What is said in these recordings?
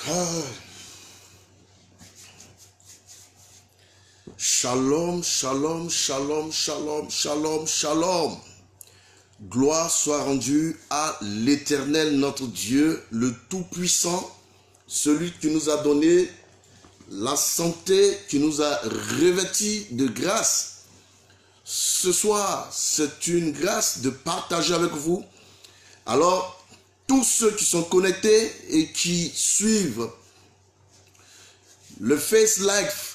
Ah. Shalom, shalom, shalom, shalom, shalom, shalom. Gloire soit rendue à l'Éternel, notre Dieu, le Tout-Puissant, celui qui nous a donné la santé, qui nous a revêtis de grâce. Ce soir, c'est une grâce de partager avec vous. Alors, tous ceux qui sont connectés et qui suivent le Face Live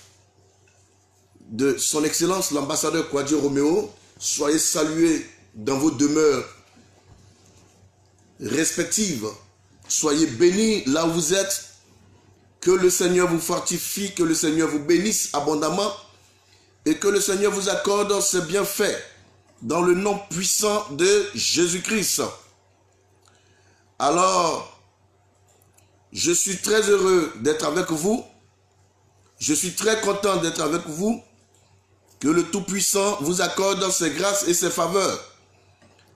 de son Excellence l'ambassadeur Kwadjo Roméo, soyez salués dans vos demeures respectives. Soyez bénis là où vous êtes. Que le Seigneur vous fortifie, que le Seigneur vous bénisse abondamment et que le Seigneur vous accorde ses bienfaits dans le nom puissant de Jésus-Christ. Alors, je suis très heureux d'être avec vous. Je suis très content d'être avec vous. Que le Tout-Puissant vous accorde ses grâces et ses faveurs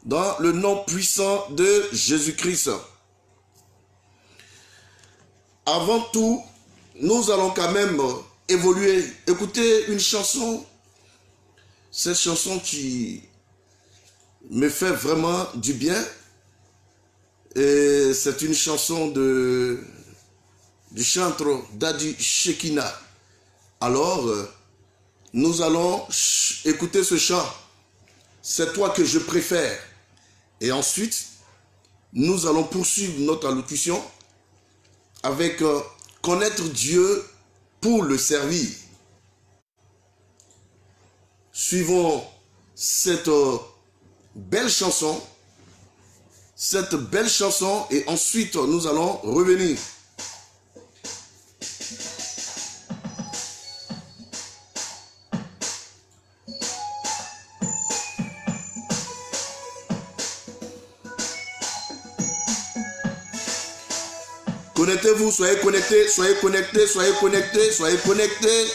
dans le nom puissant de Jésus-Christ. Avant tout, nous allons quand même évoluer. Écoutez une chanson. Cette chanson qui me fait vraiment du bien. Et c'est une chanson du chantre Daddy Shekina. Alors, nous allons écouter ce chant. C'est toi que je préfère. Et ensuite, nous allons poursuivre notre allocution avec connaître Dieu pour le servir. Suivons cette belle chanson. Cette belle chanson et ensuite nous allons revenir. Connectez-vous, soyez connectés, soyez connectés, soyez connectés, soyez connectés.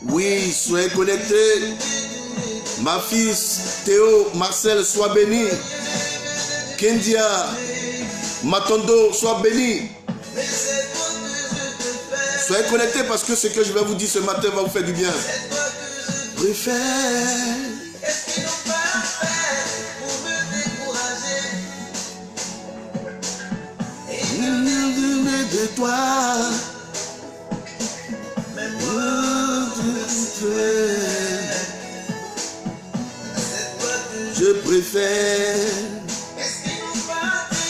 Oui, soyez connectés. Ma fille Théo, Marcel, sois béni. Kendia, Matondo, sois béni. Soyez connectés parce que ce que je vais vous dire ce matin va vous faire du bien. Préfère. Qu'est-ce qu'ils n'ont pas fait pour me décourager? Et de toi. Mais moi, je préfère. Qu'est-ce qu'ils n'ont pas dit?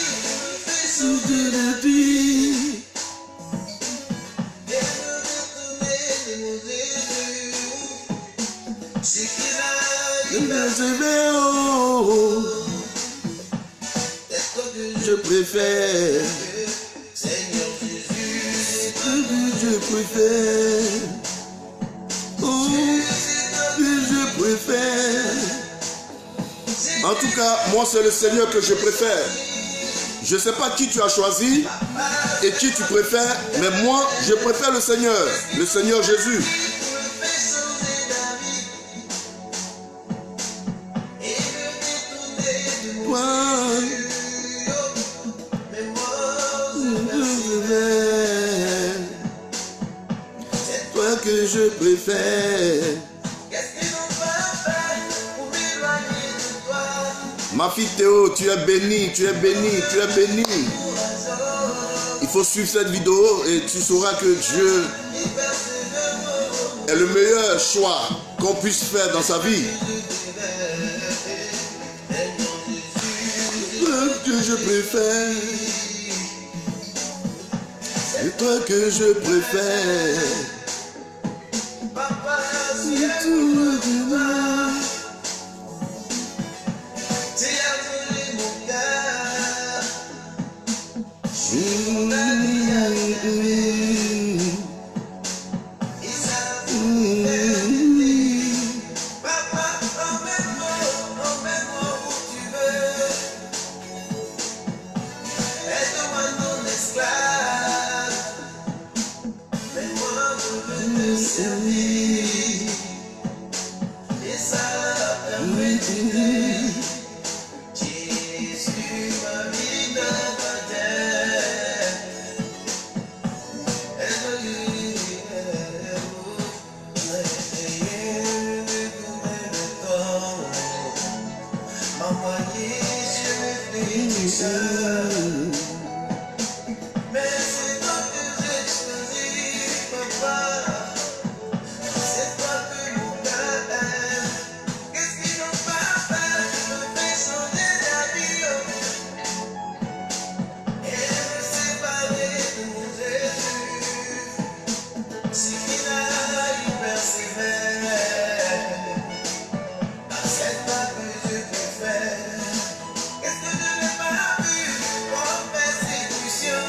De la vie. Je préfère, Seigneur Jésus, je préfère, oh, je préfère. En tout cas, moi c'est le Seigneur que je préfère. Je ne sais pas qui tu as choisi et qui tu préfères, mais moi je préfère le Seignur Jésus. Que je préfère. Qu'est-ce qu'ils n'ont pas fait pour m'éloigner de toi? Ma fille Théo, tu es bénie, tu es bénie, tu es bénie. Il faut suivre cette vidéo et tu sauras que Dieu est le meilleur choix qu'on puisse faire dans sa vie. Que je préfère. C'est toi que je préfère. Aide-moi non esclave. Envoyé sur le pénisseur. Mais c'est toi que j'ai choisi, papa. C'est toi que mon cœur aime. Qu'est-ce qu'ils n'ont pas fait? Je me fais changer d'avis. Et me séparer de mon Jésus. Si qu'il a, il persévère. C'est pas que je peux faire. Qu'est-ce que je n'ai pas vu? Oh, persécution,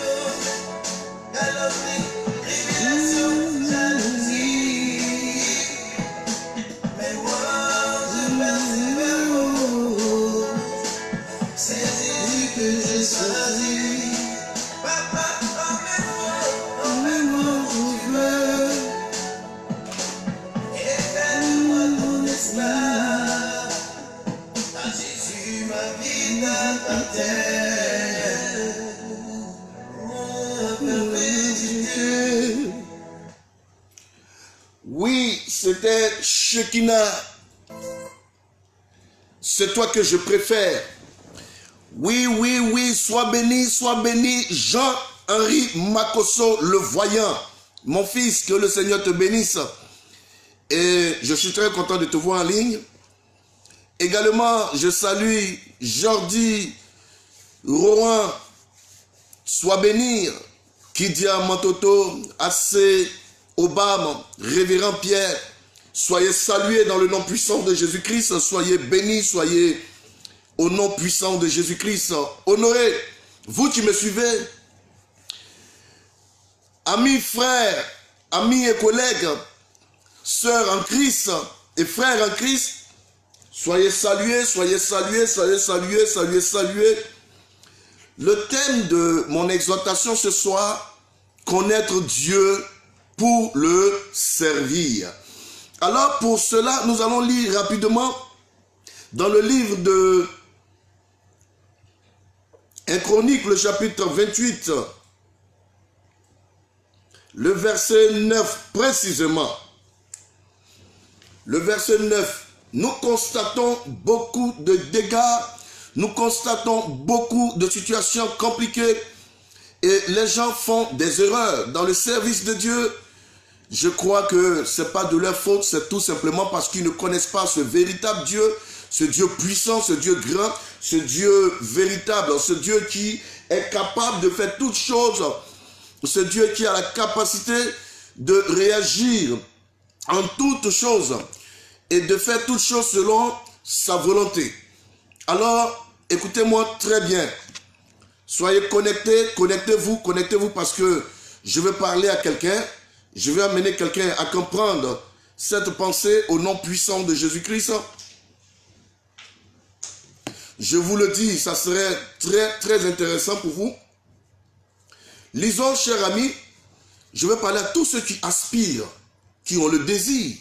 calomnie, révélation, jalousie. Mais moi, je persévère. Oh, c'est Jésus que j'ai choisi. Papa, emmène-moi où tu veux. Et fais-moi ton esclave. À Jésus, ma vie t'appartient. Mon perpétuité. Oui, c'était Shekinah. C'est toi que je préfère. Oui, oui, oui, sois béni, Jean-Henri Makosso, le voyant. Mon fils, que le Seigneur te bénisse. Et je suis très content de te voir en ligne. Également, je salue Jordi Rohan, sois béni, Kidia Mantoto, AC Obama, Révérend Pierre. Soyez salués dans le nom puissant de Jésus-Christ. Soyez bénis, soyez au nom puissant de Jésus-Christ. Honoré, vous qui me suivez, amis, frères, amis et collègues, sœurs en Christ et frères en Christ, soyez salués, soyez salués, soyez salués, soyez salués. Le thème de mon exhortation ce soir, connaître Dieu pour le servir. Alors pour cela, nous allons lire rapidement dans le livre de 1 Chronique, le chapitre 28, le verset 9 précisément. Le verset 9, nous constatons beaucoup de dégâts, nous constatons beaucoup de situations compliquées et les gens font des erreurs dans le service de Dieu. Je crois que ce n'est pas de leur faute, c'est tout simplement parce qu'ils ne connaissent pas ce véritable Dieu, ce Dieu puissant, ce Dieu grand, ce Dieu véritable, ce Dieu qui est capable de faire toutes choses, ce Dieu qui a la capacité de réagir en toutes choses et de faire toutes choses selon sa volonté. Alors, écoutez-moi très bien. Soyez connectés, connectez-vous parce que je vais parler à quelqu'un. Je vais amener quelqu'un à comprendre cette pensée au nom puissant de Jésus-Christ. Je vous le dis, ça serait très intéressant pour vous. Lisons, chers amis, je vais parler à tous ceux qui aspirent, qui ont le désir,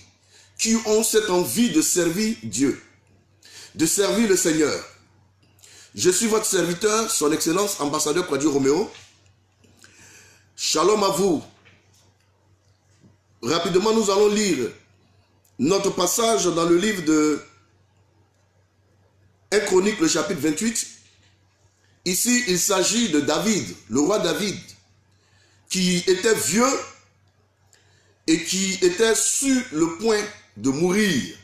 qui ont cette envie de servir Dieu, de servir le Seigneur. Je suis votre serviteur, son Excellence, ambassadeur Kwadi Roméo. Shalom à vous. Rapidement, nous allons lire notre passage dans le livre de 1 Chronique, le chapitre 28. Ici, il s'agit de David, le roi David, qui était vieux et qui était sur le point de mourir.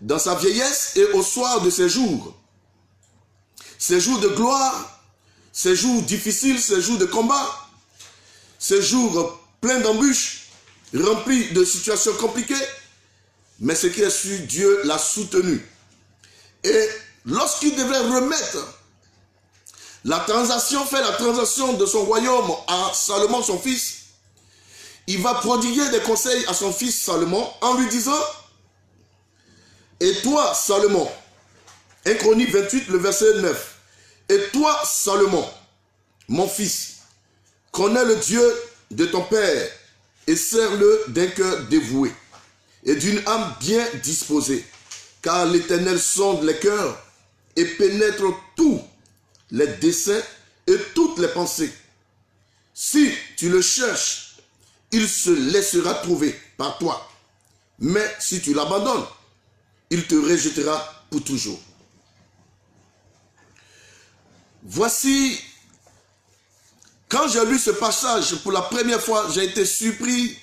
Dans sa vieillesse et au soir de ses jours de gloire, ses jours difficiles, ses jours de combat, ses jours pleins d'embûches, remplis de situations compliquées, mais ce qui est sûr, Dieu l'a soutenu. Et lorsqu'il devait remettre faire la transaction de son royaume à Salomon, son fils, il va prodiguer des conseils à son fils Salomon en lui disant: et toi, Salomon, 1 Chronique 28, le verset 9, et toi, Salomon, mon fils, connais le Dieu de ton père et sers-le d'un cœur dévoué et d'une âme bien disposée, car l'Éternel sonde les cœurs et pénètre tous les desseins et toutes les pensées. Si tu le cherches, il se laissera trouver par toi. Mais si tu l'abandonnes, il te rejettera pour toujours. Voici, quand j'ai lu ce passage pour la première fois, j'ai été surpris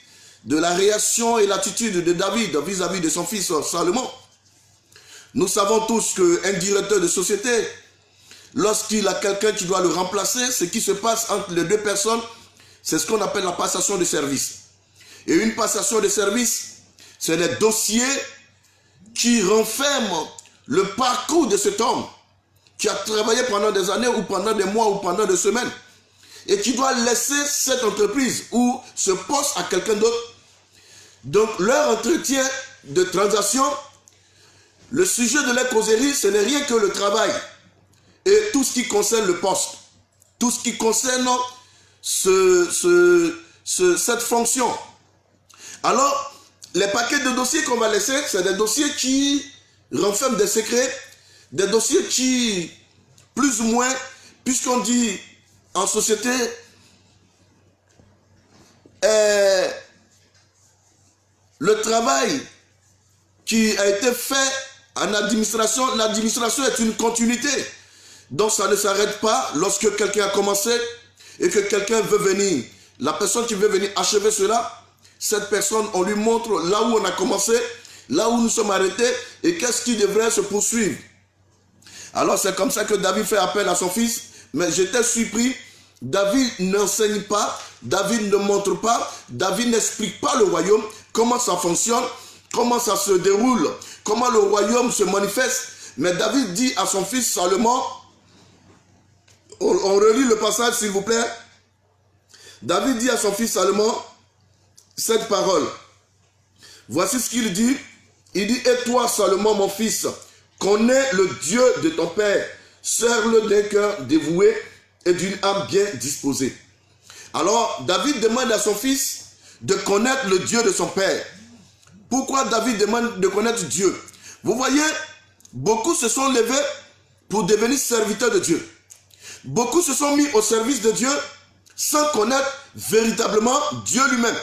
de la réaction et l'attitude de David vis-à-vis de son fils Salomon. Nous savons tous qu'un directeur de société, lorsqu'il a quelqu'un qui doit le remplacer, ce qui se passe entre les deux personnes, c'est ce qu'on appelle la passation de service. Et une passation de service, c'est des dossiers qui renferment le parcours de cet homme qui a travaillé pendant des années ou pendant des mois ou pendant des semaines et qui doit laisser cette entreprise ou ce poste à quelqu'un d'autre. Donc leur entretien de transaction, le sujet de la causerie, ce n'est rien que le travail et tout ce qui concerne le poste, tout ce qui concerne cette fonction. Alors, les paquets de dossiers qu'on va laisser, c'est des dossiers qui renferment des secrets, des dossiers qui, plus ou moins, puisqu'on dit en société, le travail qui a été fait en administration, l'administration est une continuité. Donc ça ne s'arrête pas lorsque quelqu'un a commencé et que quelqu'un veut venir. La personne qui veut venir achever cela, cette personne, on lui montre là où on a commencé, là où nous sommes arrêtés et qu'est-ce qui devrait se poursuivre. Alors c'est comme ça que David fait appel à son fils, mais j'étais surpris. David n'enseigne pas, David ne montre pas, David n'explique pas le royaume, comment ça fonctionne, comment ça se déroule, comment le royaume se manifeste. Mais David dit à son fils Salomon, on relit le passage s'il vous plaît. David dit à son fils Salomon cette parole. Voici ce qu'il dit. Il dit, et toi Salomon mon fils, connais le Dieu de ton père, sers-le d'un cœur dévoué et d'une âme bien disposée. Alors David demande à son fils de connaître le Dieu de son père. Pourquoi David demande de connaître Dieu? Vous voyez, beaucoup se sont levés pour devenir serviteurs de Dieu. Beaucoup se sont mis au service de Dieu sans connaître véritablement Dieu lui-même.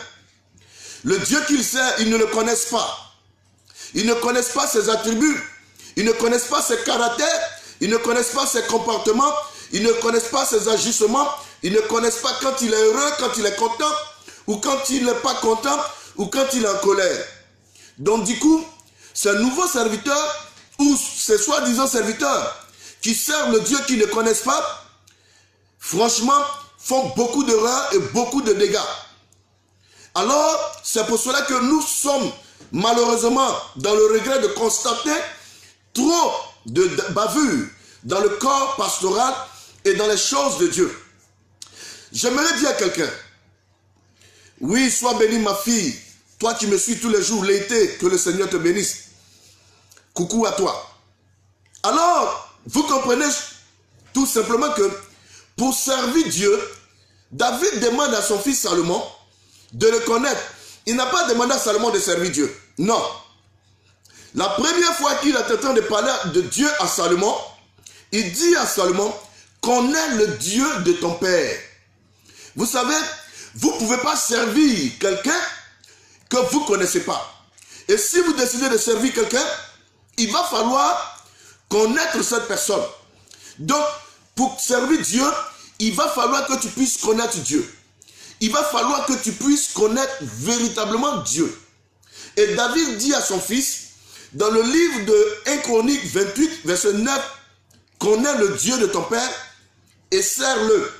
Le Dieu qu'ils servent, ils ne le connaissent pas. Ils ne connaissent pas ses attributs. Ils ne connaissent pas ses caractères. Ils ne connaissent pas ses comportements. Ils ne connaissent pas ses agissements. Ils ne connaissent pas quand il est heureux, quand il est content, ou quand il n'est pas content, ou quand il est en colère. Donc du coup, ces nouveaux serviteurs, ou ces soi-disant serviteurs, qui servent le Dieu qu'ils ne connaissent pas, franchement, font beaucoup d'erreurs et beaucoup de dégâts. Alors, c'est pour cela que nous sommes malheureusement dans le regret de constater trop de bavures dans le corps pastoral et dans les choses de Dieu. J'aimerais dire à quelqu'un, oui, sois bénie ma fille, toi qui me suis tous les jours, l'été, que le Seigneur te bénisse. Coucou à toi. Alors, vous comprenez tout simplement que pour servir Dieu, David demande à son fils Salomon de le connaître. Il n'a pas demandé à Salomon de servir Dieu. Non. La première fois qu'il est en train de parler de Dieu à Salomon, il dit à Salomon, connais le Dieu de ton père. Vous savez, vous ne pouvez pas servir quelqu'un que vous ne connaissez pas. Et si vous décidez de servir quelqu'un, il va falloir connaître cette personne. Donc, pour servir Dieu, il va falloir que tu puisses connaître Dieu. Il va falloir que tu puisses connaître véritablement Dieu. Et David dit à son fils, dans le livre de 1 Chronique 28, verset 9, connais le Dieu de ton père et sers-le.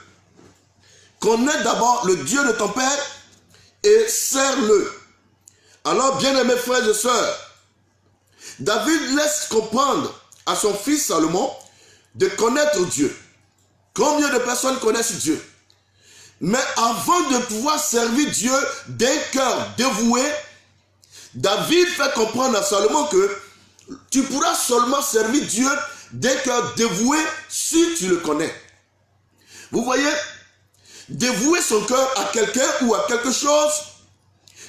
Connais d'abord le Dieu de ton père et sers-le. Alors, bien-aimés frères et sœurs, David laisse comprendre à son fils Salomon de connaître Dieu. Combien de personnes connaissent Dieu? Mais avant de pouvoir servir Dieu d'un cœur dévoué, David fait comprendre à Salomon que tu pourras seulement servir Dieu d'un cœur dévoué si tu le connais. Vous voyez, dévouer son cœur à quelqu'un ou à quelque chose,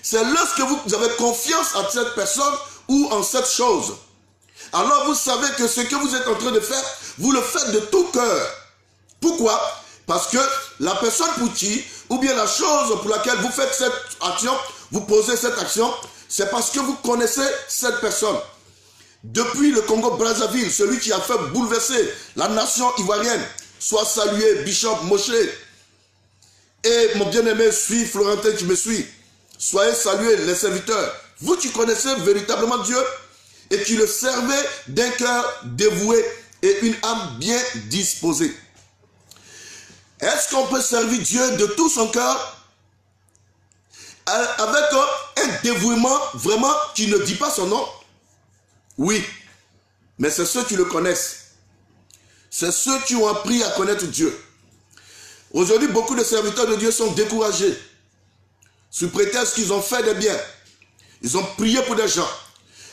c'est lorsque vous avez confiance en cette personne ou en cette chose. Alors vous savez que ce que vous êtes en train de faire, vous le faites de tout cœur. Pourquoi? Parce que la personne pour qui, ou bien la chose pour laquelle vous faites cette action, vous posez cette action, c'est parce que vous connaissez cette personne. Depuis le Congo-Brazzaville, celui qui a fait bouleverser la nation ivoirienne, Sois salué, Bishop Moshe. Et mon bien-aimé, suis Florentin qui me suit. Soyez salués, les serviteurs. Vous qui connaissez véritablement Dieu et qui le servez d'un cœur dévoué et une âme bien disposée. Est-ce qu'on peut servir Dieu de tout son cœur avec un dévouement vraiment qui ne dit pas son nom? Oui, mais c'est ceux qui le connaissent. C'est ceux qui ont appris à connaître Dieu. Aujourd'hui, beaucoup de serviteurs de Dieu sont découragés sous prétexte qu'ils ont fait des biens. Ils ont prié pour des gens.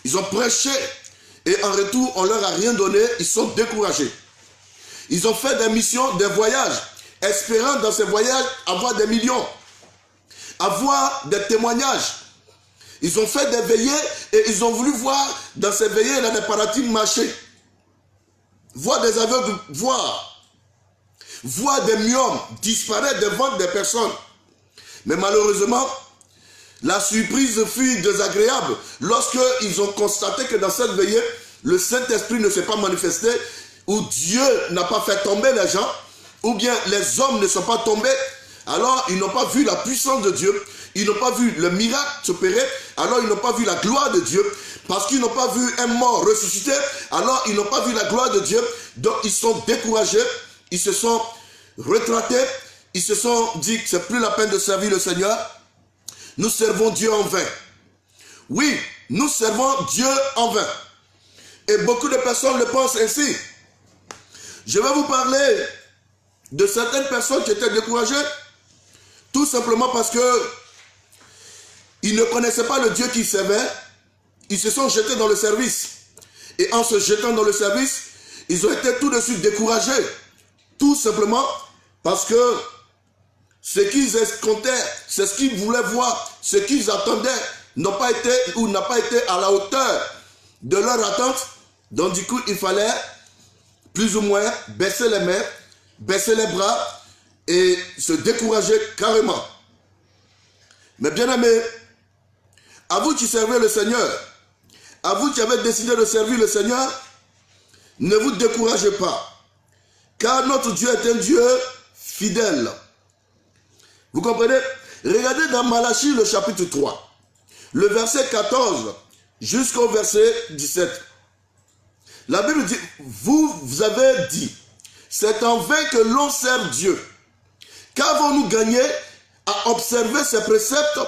Ils ont prêché et en retour, on ne leur a rien donné. Ils sont découragés. Ils ont fait des missions, des voyages, espérant dans ces voyages avoir des millions, avoir des témoignages. Ils ont fait des veillées et ils ont voulu voir dans ces veillées là, des paradigmes marcher. Voir des aveugles voir. Voir des myomes disparaître devant des personnes. Mais malheureusement, la surprise fut désagréable lorsqu'ils ont constaté que dans cette veillée, le Saint-Esprit ne s'est pas manifesté, ou Dieu n'a pas fait tomber les gens, ou bien les hommes ne sont pas tombés. Alors ils n'ont pas vu la puissance de Dieu, ils n'ont pas vu le miracle s'opérer, alors ils n'ont pas vu la gloire de Dieu, parce qu'ils n'ont pas vu un mort ressuscité, alors ils n'ont pas vu la gloire de Dieu, donc ils sont découragés, ils se sont retraités, ils se sont dit que c'est plus la peine de servir le Seigneur, nous servons Dieu en vain. Oui, nous servons Dieu en vain. Et beaucoup de personnes le pensent ainsi. Je vais vous parler de certaines personnes qui étaient découragées, tout simplement parce que ils ne connaissaient pas le Dieu qu'ils servaient. Ils se sont jetés dans le service. Et en se jetant dans le service, ils ont été tout de suite découragés. Tout simplement parce que ce qu'ils escomptaient, c'est ce qu'ils voulaient voir, ce qu'ils attendaient, n'ont pas été ou n'a pas été à la hauteur de leur attente. Donc du coup, il fallait plus ou moins baisser les mains, baisser les bras et se décourager carrément. Mais bien aimés, à vous qui servez le Seigneur, à vous qui avez décidé de servir le Seigneur, ne vous découragez pas, car notre Dieu est un Dieu fidèle. Vous comprenez? Regardez dans Malachie le chapitre 3, le verset 14 jusqu'au verset 17. La Bible dit, vous avez dit, c'est en vain que l'on sert Dieu. Qu'avons-nous gagné à observer ses préceptes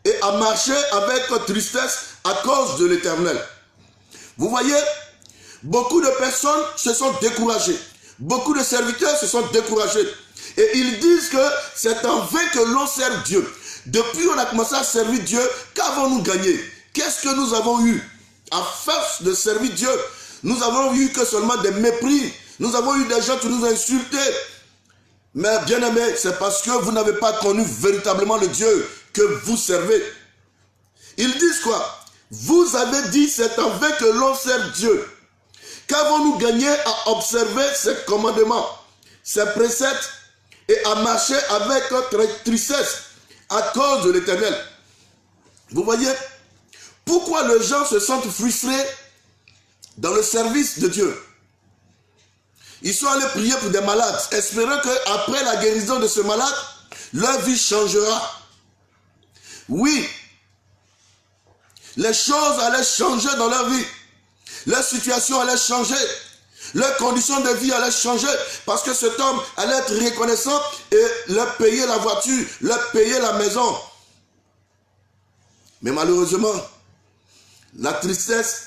et à marcher avec tristesse à cause de l'Éternel? Vous voyez, beaucoup de personnes se sont découragées. Beaucoup de serviteurs se sont découragés. Et ils disent que c'est en vain que l'on sert Dieu. Depuis qu'on a commencé à servir Dieu, qu'avons-nous gagné? Qu'est-ce que nous avons eu? À force de servir Dieu, nous avons eu que seulement des mépris. Nous avons eu des gens qui nous ont insultés. Mais bien aimés, c'est parce que vous n'avez pas connu véritablement le Dieu que vous servez. Ils disent quoi? Vous avez dit c'est en vain que l'on sert Dieu. Qu'avons-nous gagné à observer ses commandements, ses préceptes et à marcher avec tristesse à cause de l'Éternel? Vous voyez, pourquoi les gens se sentent frustrés dans le service de Dieu? Ils sont allés prier pour des malades, espérant qu'après la guérison de ce malade, leur vie changera. Oui, les choses allaient changer dans leur vie. Leur situation allait changer. Leurs conditions de vie allaient changer. Parce que cet homme allait être reconnaissant et leur payer la voiture, leur payer la maison. Mais malheureusement, la tristesse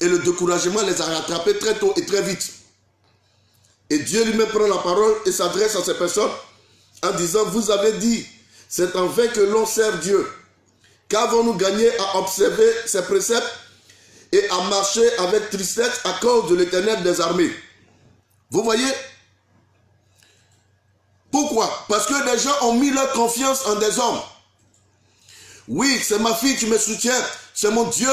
et le découragement les a rattrapés très tôt et très vite. Et Dieu lui-même prend la parole et s'adresse à ces personnes en disant, vous avez dit, c'est en vain que l'on sert Dieu. Qu'avons-nous gagné à observer ses préceptes et à marcher avec tristesse à cause de l'Éternel des armées? Vous voyez? Pourquoi? Parce que les gens ont mis leur confiance en des hommes. Oui, c'est ma fille qui me soutient, c'est mon Dieu.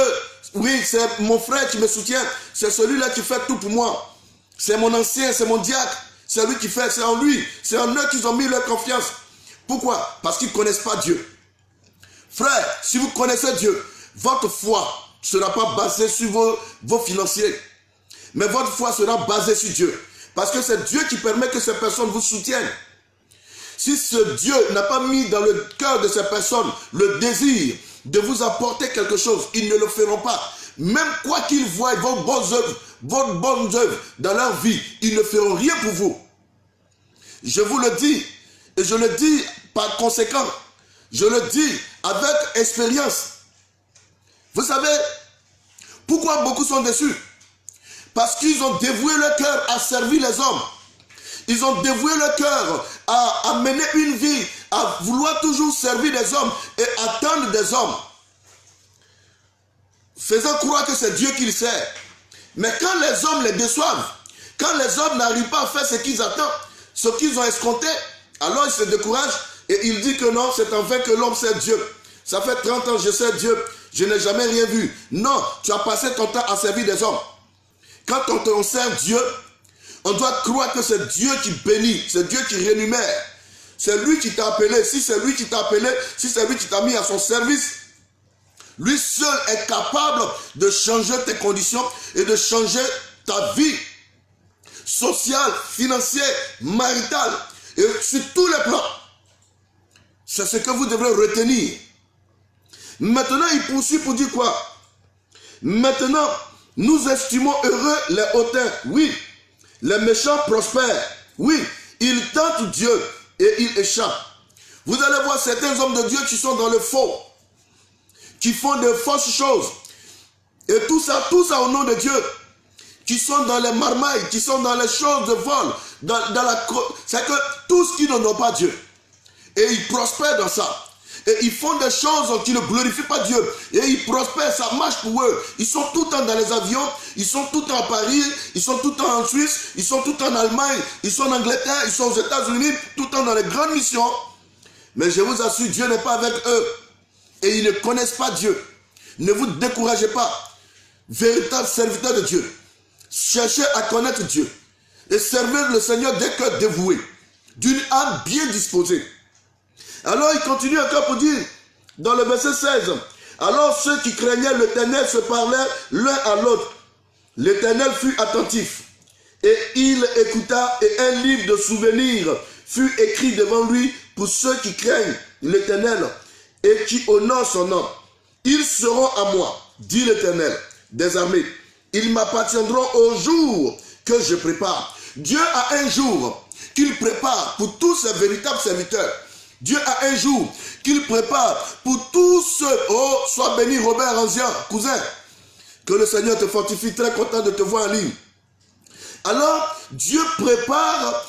Oui, c'est mon frère qui me soutient, c'est celui-là qui fait tout pour moi. C'est mon ancien, c'est mon diacre, c'est lui qui fait, c'est en lui, c'est en eux qu'ils ont mis leur confiance. Pourquoi? Parce qu'ils ne connaissent pas Dieu. Frère, si vous connaissez Dieu, votre foi ne sera pas basée sur vos financiers, mais votre foi sera basée sur Dieu. Parce que c'est Dieu qui permet que ces personnes vous soutiennent. Si ce Dieu n'a pas mis dans le cœur de ces personnes le désir de vous apporter quelque chose, ils ne le feront pas. Même quoi qu'ils voient vos bonnes œuvres dans leur vie, ils ne feront rien pour vous. Je vous le dis, et je le dis par conséquent, je le dis avec expérience. Vous savez, pourquoi beaucoup sont déçus? Parce qu'ils ont dévoué leur cœur à servir les hommes. Ils ont dévoué leur cœur à mener une vie, à vouloir toujours servir les hommes et attendre des hommes. Faisant croire que c'est Dieu qui les sert. Mais quand les hommes les déçoivent, quand les hommes n'arrivent pas à faire ce qu'ils attendent, ce qu'ils ont escompté, alors ils se découragent et ils disent que non, c'est en vain que l'homme sert Dieu. Ça fait 30 ans que je sers Dieu, je n'ai jamais rien vu. Non, tu as passé ton temps à servir des hommes. Quand on sert Dieu, on doit croire que c'est Dieu qui bénit, c'est Dieu qui rémunère. C'est lui qui t'a appelé. Si c'est lui qui t'a appelé, si c'est lui qui t'a mis à son service, lui seul est capable de changer tes conditions et de changer ta vie sociale, financière, maritale et sur tous les plans. C'est ce que vous devrez retenir. Maintenant, il poursuit pour dire quoi? Maintenant, nous estimons heureux les hautains. Oui, les méchants prospèrent. Oui, ils tentent Dieu et ils échappent. Vous allez voir certains hommes de Dieu qui sont dans le faux, qui font de fausses choses. Et tout ça au nom de Dieu. Qui sont dans les marmailles, qui sont dans les choses de vol. C'est que tout ce qui n'honore pas Dieu. Et ils prospèrent dans ça. Et ils font des choses qui ne glorifient pas Dieu. Et ils prospèrent, ça marche pour eux. Ils sont tout le temps dans les avions, ils sont tout le temps à Paris, ils sont tout le temps en Suisse, ils sont tout le temps en Allemagne, ils sont en Angleterre, ils sont aux États-Unis, tout le temps dans les grandes missions. Mais je vous assure, Dieu n'est pas avec eux. Et ils ne connaissent pas Dieu. Ne vous découragez pas. Véritable serviteur de Dieu. Cherchez à connaître Dieu. Et servez le Seigneur d'un cœur dévoué. D'une âme bien disposée. Alors il continue encore pour dire, dans le verset 16, alors ceux qui craignaient l'Éternel se parlèrent l'un à l'autre. L'Éternel fut attentif, et il écouta, et un livre de souvenirs fut écrit devant lui pour ceux qui craignent l'Éternel et qui honorent son nom. Ils seront à moi, dit l'Éternel des armées. Ils m'appartiendront au jour que je prépare. Dieu a un jour qu'il prépare pour tous ses véritables serviteurs. Dieu a un jour qu'il prépare pour tous ceux, oh, sois béni Robert Anzian, cousin, que le Seigneur te fortifie, très content de te voir en ligne. Alors, Dieu prépare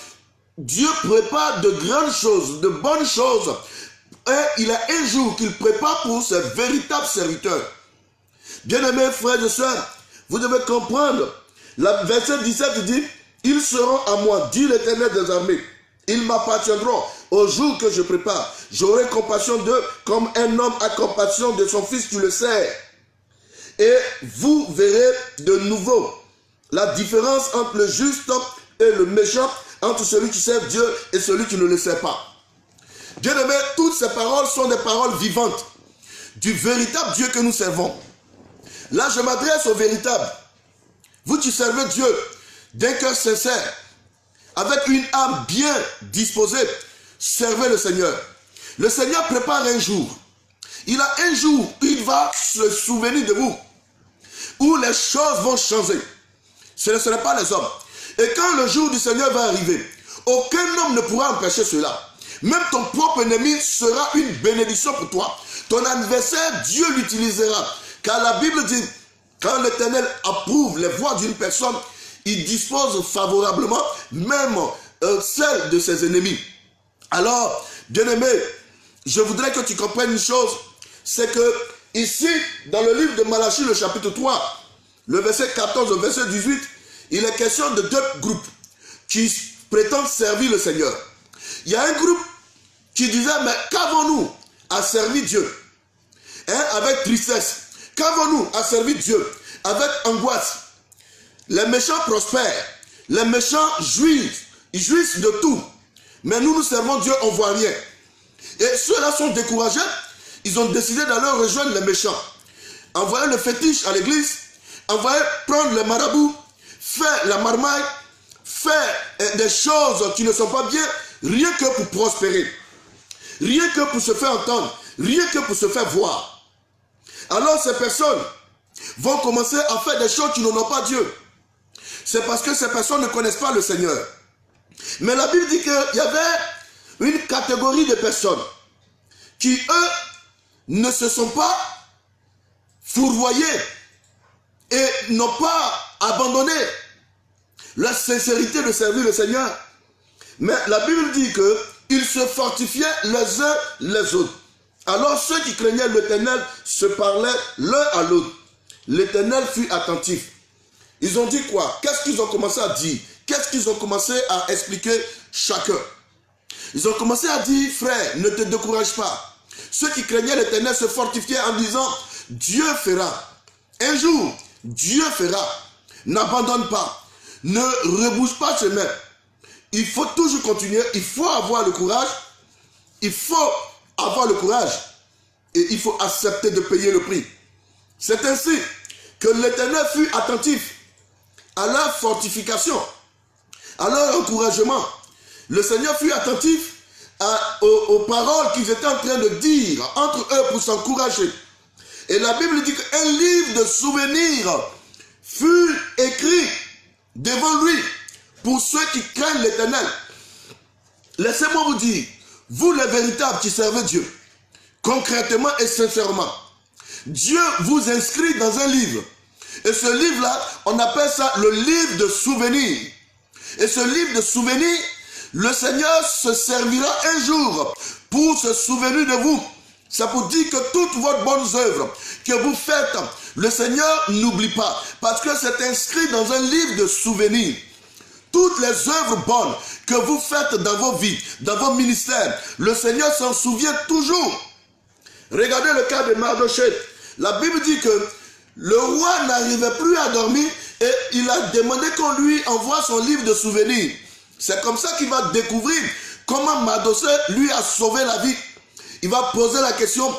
de grandes choses, de bonnes choses, et il a un jour qu'il prépare pour ses véritables serviteurs. Bien-aimés frères et sœurs, vous devez comprendre, le verset 17 dit, ils seront à moi, dit l'Éternel des armées. Ils m'appartiendront au jour que je prépare. J'aurai compassion d'eux comme un homme a compassion de son fils qui le sert. Et vous verrez de nouveau la différence entre le juste et le méchant, entre celui qui sert Dieu et celui qui ne le sert pas. Bien-aimés, toutes ces paroles sont des paroles vivantes du véritable Dieu que nous servons. Là, je m'adresse au véritable. Vous qui servez Dieu d'un cœur sincère, avec une âme bien disposée, servez le Seigneur. Le Seigneur prépare un jour. Il a un jour où il va se souvenir de vous, où les choses vont changer. Ce ne sera pas les hommes. Et quand le jour du Seigneur va arriver, aucun homme ne pourra empêcher cela. Même ton propre ennemi sera une bénédiction pour toi. Ton adversaire, Dieu l'utilisera. Car la Bible dit, quand l'Éternel approuve les voies d'une personne, il dispose favorablement même celle de ses ennemis. Alors, bien-aimé, je voudrais que tu comprennes une chose, c'est que ici, dans le livre de Malachie, le chapitre 3, le verset 14 au verset 18, il est question de deux groupes qui prétendent servir le Seigneur. Il y a un groupe qui disait, mais qu'avons-nous à servir Dieu? Avec tristesse. Qu'avons-nous à servir Dieu? Avec angoisse. Les méchants prospèrent. Les méchants jouissent. Ils jouissent de tout. Mais nous servons Dieu, on ne voit rien. Et ceux-là sont découragés. Ils ont décidé d'aller rejoindre les méchants. Envoyer le fétiche à l'église. Envoyer prendre les marabouts. Faire la marmaille. fait des choses qui ne sont pas bien, rien que pour prospérer, rien que pour se faire entendre, rien que pour se faire voir. Alors ces personnes vont commencer à faire des choses qui n'honorent pas Dieu. C'est parce que ces personnes ne connaissent pas le Seigneur. Mais la Bible dit qu'il y avait une catégorie de personnes qui, eux, ne se sont pas fourvoyés et n'ont pas abandonné la sincérité de servir le Seigneur. Mais la Bible dit qu'ils se fortifiaient les uns les autres. Alors ceux qui craignaient l'Éternel se parlaient l'un à l'autre. L'Éternel fut attentif. Ils ont dit quoi? Qu'est-ce qu'ils ont commencé à dire? Qu'est-ce qu'ils ont commencé à expliquer chacun? Ils ont commencé à dire, frère, ne te décourage pas. Ceux qui craignaient l'Éternel se fortifiaient en disant, Dieu fera. Un jour, Dieu fera. N'abandonne pas. Ne rebouche pas chemin. Il faut toujours continuer. Il faut avoir le courage. Il faut avoir le courage. Et il faut accepter de payer le prix. C'est ainsi que l'Éternel fut attentif à leur fortification, à leur encouragement. Le Seigneur fut attentif aux paroles qu'ils étaient en train de dire entre eux pour s'encourager. Et la Bible dit qu'un livre de souvenirs fut écrit devant lui pour ceux qui craignent l'Éternel. Laissez-moi vous dire, vous les véritables qui servez Dieu, concrètement et sincèrement, Dieu vous inscrit dans un livre. Et ce livre-là, on appelle ça le livre de souvenirs. Et ce livre de souvenirs, le Seigneur se servira un jour pour se souvenir de vous. Ça pour dire que toutes vos bonnes œuvres que vous faites, le Seigneur n'oublie pas. Parce que c'est inscrit dans un livre de souvenirs. Toutes les œuvres bonnes que vous faites dans vos vies, dans vos ministères, le Seigneur s'en souvient toujours. Regardez le cas de Mardochée. La Bible dit que le roi n'arrivait plus à dormir et il a demandé qu'on lui envoie son livre de souvenirs. C'est comme ça qu'il va découvrir comment Mardochée lui a sauvé la vie. Il va poser la question,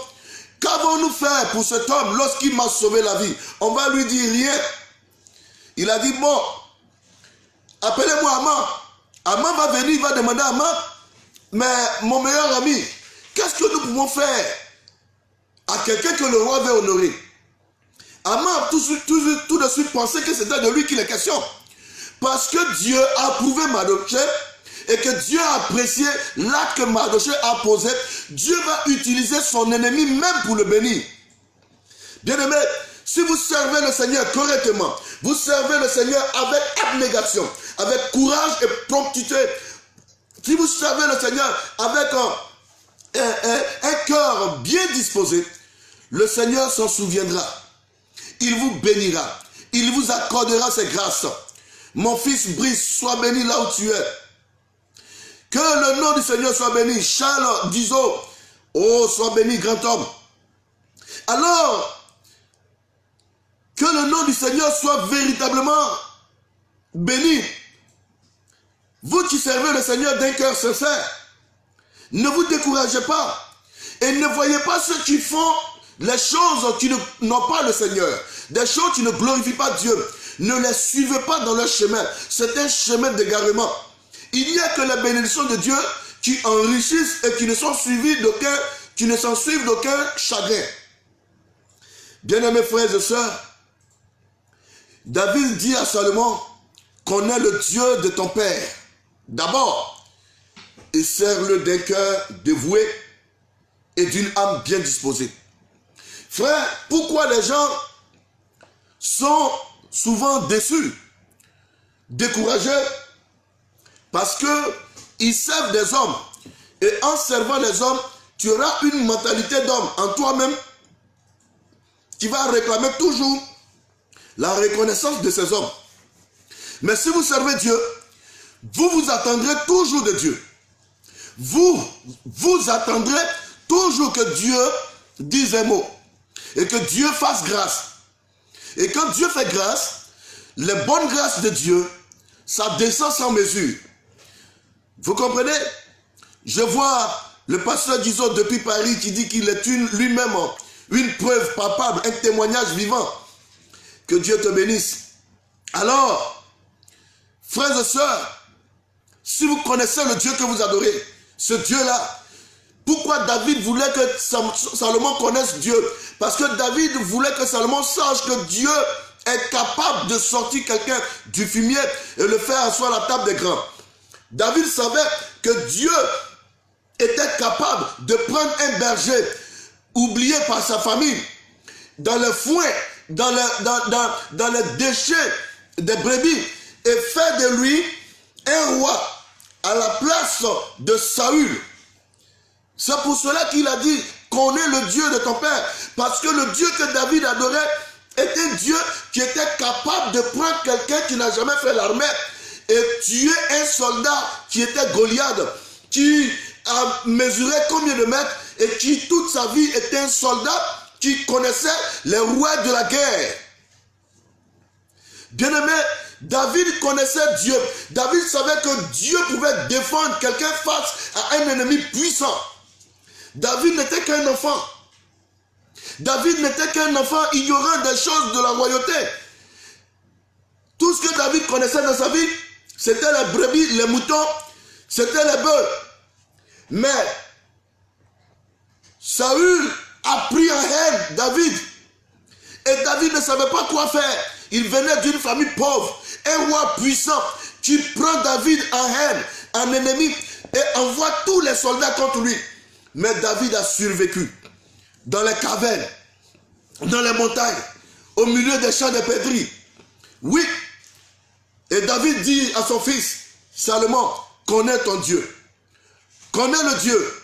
qu'avons-nous fait pour cet homme lorsqu'il m'a sauvé la vie? On va lui dire rien. Il a dit, bon, appelez-moi Aman. Aman va venir, il va demander à Aman, mais mon meilleur ami, qu'est-ce que nous pouvons faire à quelqu'un que le roi veut honorer? Aman tout de suite pensait que c'était de lui qu'il est question. Parce que Dieu a approuvé Mardochée et que Dieu a apprécié l'acte que Mardochée a posé, Dieu va utiliser son ennemi même pour le bénir. Bien-aimé, si vous servez le Seigneur correctement, vous servez le Seigneur avec abnégation, avec courage et promptitude, si vous servez le Seigneur avec un cœur bien disposé, le Seigneur s'en souviendra. Il vous bénira. Il vous accordera ses grâces. Mon fils Brice, sois béni là où tu es. Que le nom du Seigneur soit béni. Charles Dizo, oh, sois béni, grand homme. Alors, que le nom du Seigneur soit véritablement béni. Vous qui servez le Seigneur d'un cœur sincère, ne vous découragez pas. Et ne voyez pas ceux qui font les choses qui n'ont pas le Seigneur, des choses qui ne glorifient pas Dieu. Ne les suivez pas dans leur chemin. C'est un chemin d'égarement. Il n'y a que la bénédiction de Dieu qui enrichissent et qui ne s'en suivent d'aucun chagrin. Bien-aimés frères et sœurs, David dit à Salomon, connais le Dieu de ton père. D'abord, et sers-le d'un cœur dévoué et d'une âme bien disposée. Frère, pourquoi les gens sont souvent déçus, découragés? Parce qu'ils servent des hommes. Et en servant les hommes, tu auras une mentalité d'homme en toi-même qui va réclamer toujours la reconnaissance de ces hommes. Mais si vous servez Dieu, vous vous attendrez toujours de Dieu. Vous attendrez toujours que Dieu dise un mot. Et que Dieu fasse grâce. Et quand Dieu fait grâce, les bonnes grâces de Dieu, ça descend sans mesure. Vous comprenez? Je vois le pasteur Dizo depuis Paris qui dit qu'il est lui-même une preuve palpable, un témoignage vivant. Que Dieu te bénisse. Alors, Frères et sœurs, si vous connaissez le Dieu que vous adorez, ce Dieu-là, pourquoi David voulait que Salomon connaisse Dieu? Parce que David voulait que Salomon sache que Dieu est capable de sortir quelqu'un du fumier et le faire asseoir à la table des grands. David savait que Dieu était capable de prendre un berger oublié par sa famille dans le foin, dans les déchets des brebis et faire de lui un roi à la place de Saül. C'est pour cela qu'il a dit, connais le Dieu de ton père. Parce que le Dieu que David adorait était un Dieu qui était capable de prendre quelqu'un qui n'a jamais fait l'armée et tuer un soldat qui était Goliath, qui a mesuré combien de mètres et qui toute sa vie était un soldat qui connaissait les rois de la guerre. Bien-aimé, David connaissait Dieu. David savait que Dieu pouvait défendre quelqu'un face à un ennemi puissant. David n'était qu'un enfant. David n'était qu'un enfant ignorant des choses de la royauté. Tout ce que David connaissait dans sa vie, c'était les brebis, les moutons, c'était les bœufs. Mais Saül a pris en haine David. Et David ne savait pas quoi faire. Il venait d'une famille pauvre. Un roi puissant qui prend David en haine, en ennemi, et envoie tous les soldats contre lui. Mais David a survécu dans les cavernes, dans les montagnes, au milieu des champs de pétri. Oui. Et David dit à son fils, Salomon, connais ton Dieu. Connais le Dieu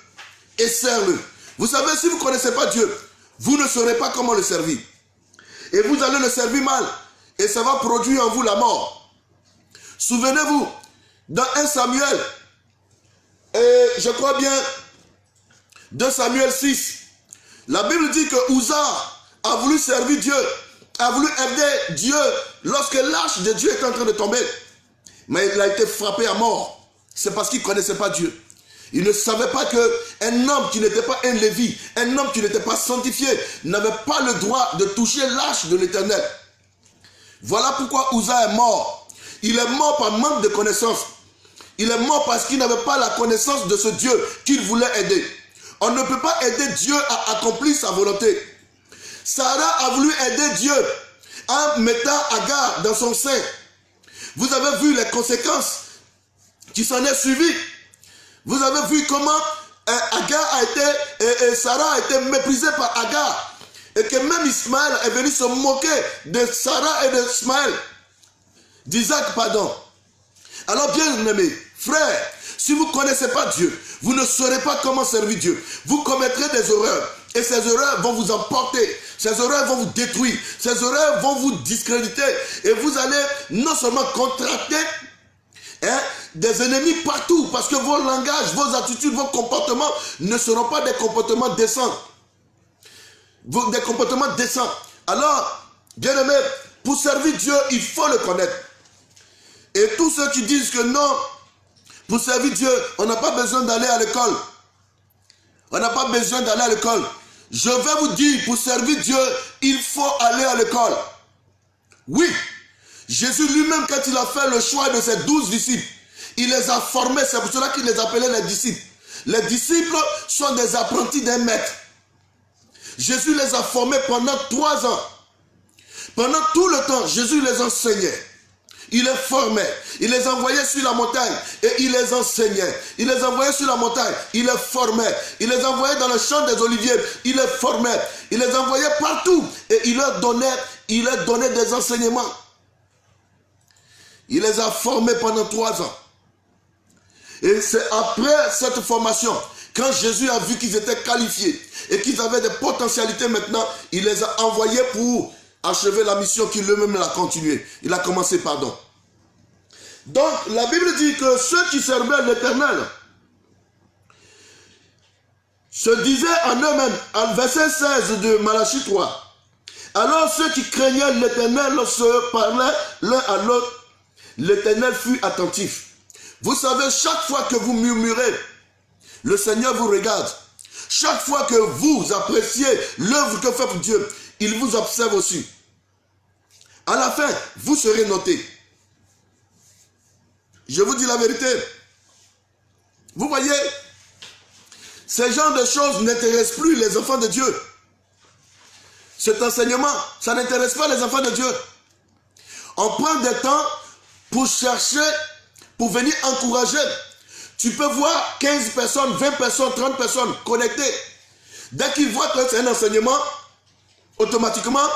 et sers-le. Vous savez, si vous ne connaissez pas Dieu, vous ne saurez pas comment le servir. Et vous allez le servir mal. Et ça va produire en vous la mort. Souvenez-vous, dans 1 Samuel, et je crois bien, 2 Samuel 6, la Bible dit que Uza a voulu servir Dieu, a voulu aider Dieu lorsque l'arche de Dieu était en train de tomber. Mais il a été frappé à mort. C'est parce qu'il ne connaissait pas Dieu. Il ne savait pas qu'un homme qui n'était pas un Lévi, un homme qui n'était pas sanctifié, n'avait pas le droit de toucher l'arche de l'Éternel. Voilà pourquoi Uza est mort. Il est mort par manque de connaissance. Il est mort parce qu'il n'avait pas la connaissance de ce Dieu qu'il voulait aider. On ne peut pas aider Dieu à accomplir sa volonté. Sarah a voulu aider Dieu en mettant Agar dans son sein. Vous avez vu les conséquences qui s'en est suivies. Vous avez vu comment Sarah a été méprisée par Agar. Et que même Ismaël est venu se moquer de Sarah et d'Isaac, pardon. Alors bien aimés, frères, si vous ne connaissez pas Dieu, vous ne saurez pas comment servir Dieu. Vous commettrez des erreurs. Et ces erreurs vont vous emporter. Ces erreurs vont vous détruire. Ces erreurs vont vous discréditer. Et vous allez non seulement contracter des ennemis partout. Parce que vos langages, vos attitudes, vos comportements ne seront pas des comportements décents. Des comportements décents. Alors, bien aimé, pour servir Dieu, il faut le connaître. Et tous ceux qui disent que non, pour servir Dieu, on n'a pas besoin d'aller à l'école. On n'a pas besoin d'aller à l'école. Je vais vous dire, pour servir Dieu, il faut aller à l'école. Oui, Jésus lui-même, quand il a fait le choix de ses 12 disciples, il les a formés, c'est pour cela qu'il les appelait les disciples. Les disciples sont des apprentis d'un maître. Jésus les a formés pendant 3 ans. Pendant tout le temps, Jésus les enseignait. Il les formait. Il les envoyait sur la montagne et il les enseignait. Il les envoyait sur la montagne, il les formait. Il les envoyait dans le champ des oliviers, il les formait. Il les envoyait partout et il leur donnait des enseignements. Il les a formés pendant 3 ans. Et c'est après cette formation, quand Jésus a vu qu'ils étaient qualifiés et qu'ils avaient des potentialités maintenant, il les a envoyés pour achever la mission qu'il lui-même a continué. Il a commencé, pardon. Donc, la Bible dit que ceux qui servaient l'Éternel se disaient en eux-mêmes, en verset 16 de Malachie 3, alors ceux qui craignaient l'Éternel se parlaient l'un à l'autre, l'Éternel fut attentif. Vous savez, chaque fois que vous murmurez, le Seigneur vous regarde. Chaque fois que vous appréciez l'œuvre que fait Dieu, il vous observe aussi. À la fin, vous serez noté. Je vous dis la vérité. Vous voyez, ces genres de choses n'intéressent plus les enfants de Dieu. Cet enseignement, ça n'intéresse pas les enfants de Dieu. On prend des temps pour chercher, pour venir encourager. Tu peux voir 15 personnes, 20 personnes, 30 personnes connectées. Dès qu'ils voient que c'est un enseignement, automatiquement,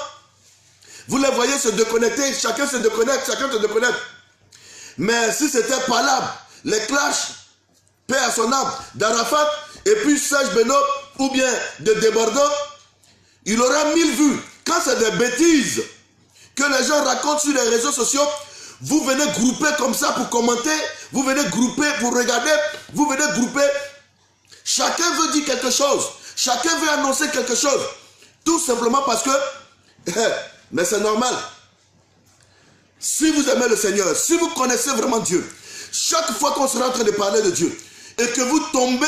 vous les voyez se déconnecter. Chacun se déconnecte, chacun se déconnecte. Mais si c'était palable, les clashs, paix à son âme, d'Arafat, et puis Serge Beno, ou bien de Débordant, il aura 1000 vues. Quand c'est des bêtises que les gens racontent sur les réseaux sociaux, vous venez grouper comme ça pour commenter, vous venez grouper pour regarder, vous venez grouper. Chacun veut dire quelque chose, chacun veut annoncer quelque chose. Tout simplement parce que, mais c'est normal. Si vous aimez le Seigneur, si vous connaissez vraiment Dieu, chaque fois qu'on sera en train de parler de Dieu, et que vous tombez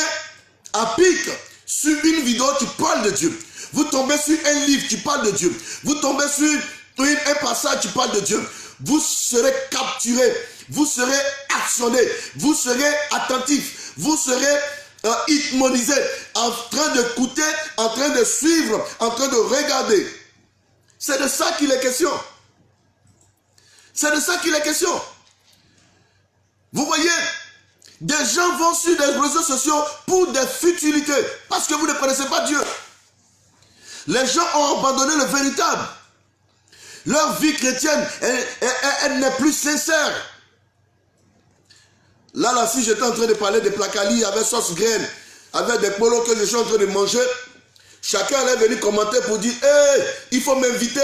à pic sur une vidéo qui parle de Dieu, vous tombez sur un livre qui parle de Dieu, vous tombez sur un passage qui parle de Dieu, vous serez capturé, vous serez actionné, vous serez attentif, vous serez hypnotisé, en train d'écouter, en train de suivre, en train de regarder. C'est de ça qu'il est question. C'est de ça qu'il est question. Vous voyez, des gens vont sur les réseaux sociaux pour des futilités, parce que vous ne connaissez pas Dieu. Les gens ont abandonné le véritable. Leur vie chrétienne, elle n'est plus sincère. Là, si j'étais en train de parler de placali avec sauce graine, avec des polos que je suis en train de manger, chacun allait venir commenter pour dire, hey, il faut m'inviter.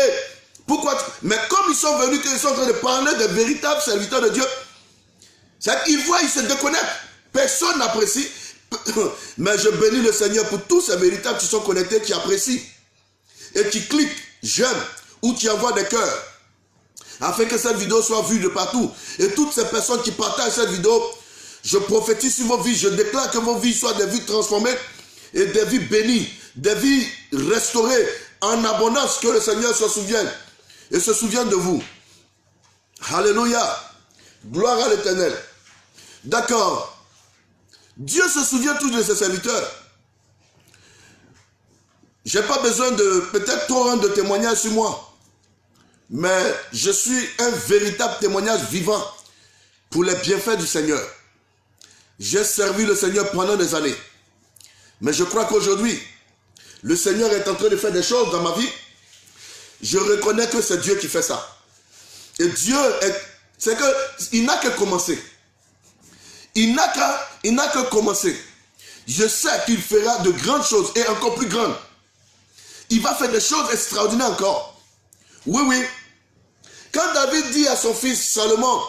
Pourquoi? Mais comme ils sont venus, qu'ils sont en train de parler des véritables serviteurs de Dieu, ils voient, ils se déconnectent. Personne n'apprécie. Mais je bénis le Seigneur pour tous ces véritables qui sont connectés, qui apprécient et qui cliquent, j'aime, ou qui envoient des cœurs, afin que cette vidéo soit vue de partout. Et toutes ces personnes qui partagent cette vidéo, je prophétise sur vos vies, je déclare que vos vies soient des vies transformées et des vies bénies, des vies restaurées en abondance, que le Seigneur se souvienne et se souvienne de vous. Alléluia. Gloire à l'Éternel. D'accord. Dieu se souvient tous de ses serviteurs. Je n'ai pas besoin de peut-être trop rendre de témoignages sur moi. Mais je suis un véritable témoignage vivant pour les bienfaits du Seigneur. J'ai servi le Seigneur pendant des années. Mais je crois qu'aujourd'hui, le Seigneur est en train de faire des choses dans ma vie. Je reconnais que c'est Dieu qui fait ça. Et Dieu, c'est qu'il n'a qu'à commencer. Il n'a qu'à commencer. Je sais qu'il fera de grandes choses et encore plus grandes. Il va faire des choses extraordinaires encore. Oui, oui. Quand David dit à son fils Salomon,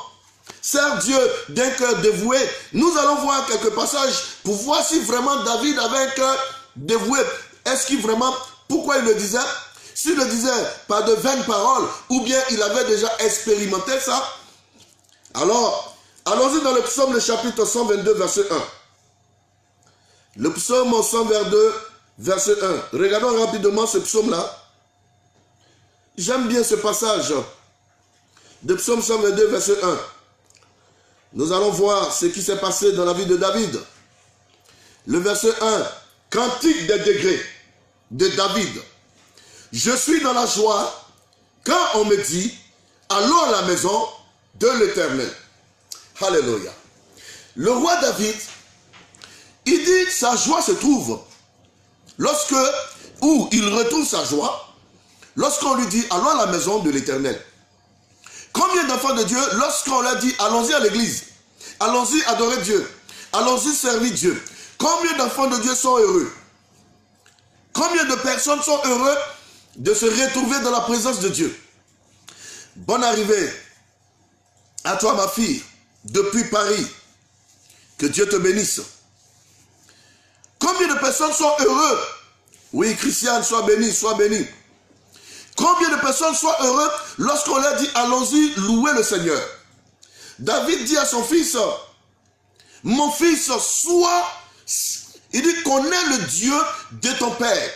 sers Dieu d'un cœur dévoué, nous allons voir quelques passages pour voir si vraiment David avait un cœur dévoué. Est-ce qu'il vraiment, pourquoi il le disait? S'il le disait par de vaines paroles, ou bien il avait déjà expérimenté ça, alors, allons-y dans le psaume, le chapitre 122, verset 1. Le psaume 122, verset 1. Regardons rapidement ce psaume-là. J'aime bien ce passage de psaume 122, verset 1. Nous allons voir ce qui s'est passé dans la vie de David. Le verset 1. Cantique des degrés de David. Je suis dans la joie quand on me dit, allons à la maison de l'Éternel. Alléluia. Le roi David, il dit sa joie se trouve où il retrouve sa joie, lorsqu'on lui dit allons à la maison de l'Éternel. Combien d'enfants de Dieu, lorsqu'on leur dit allons-y à l'église, allons-y adorer Dieu, allons-y servir Dieu, combien d'enfants de Dieu sont heureux? Combien de personnes sont heureuses de se retrouver dans la présence de Dieu? Bonne arrivée à toi, ma fille, depuis Paris. Que Dieu te bénisse. Combien de personnes sont heureuses? Oui, Christiane, sois bénie, sois bénie. Combien de personnes sont heureuses lorsqu'on leur dit allons-y louer le Seigneur? David dit à son fils, mon fils, il dit connais le Dieu de ton père.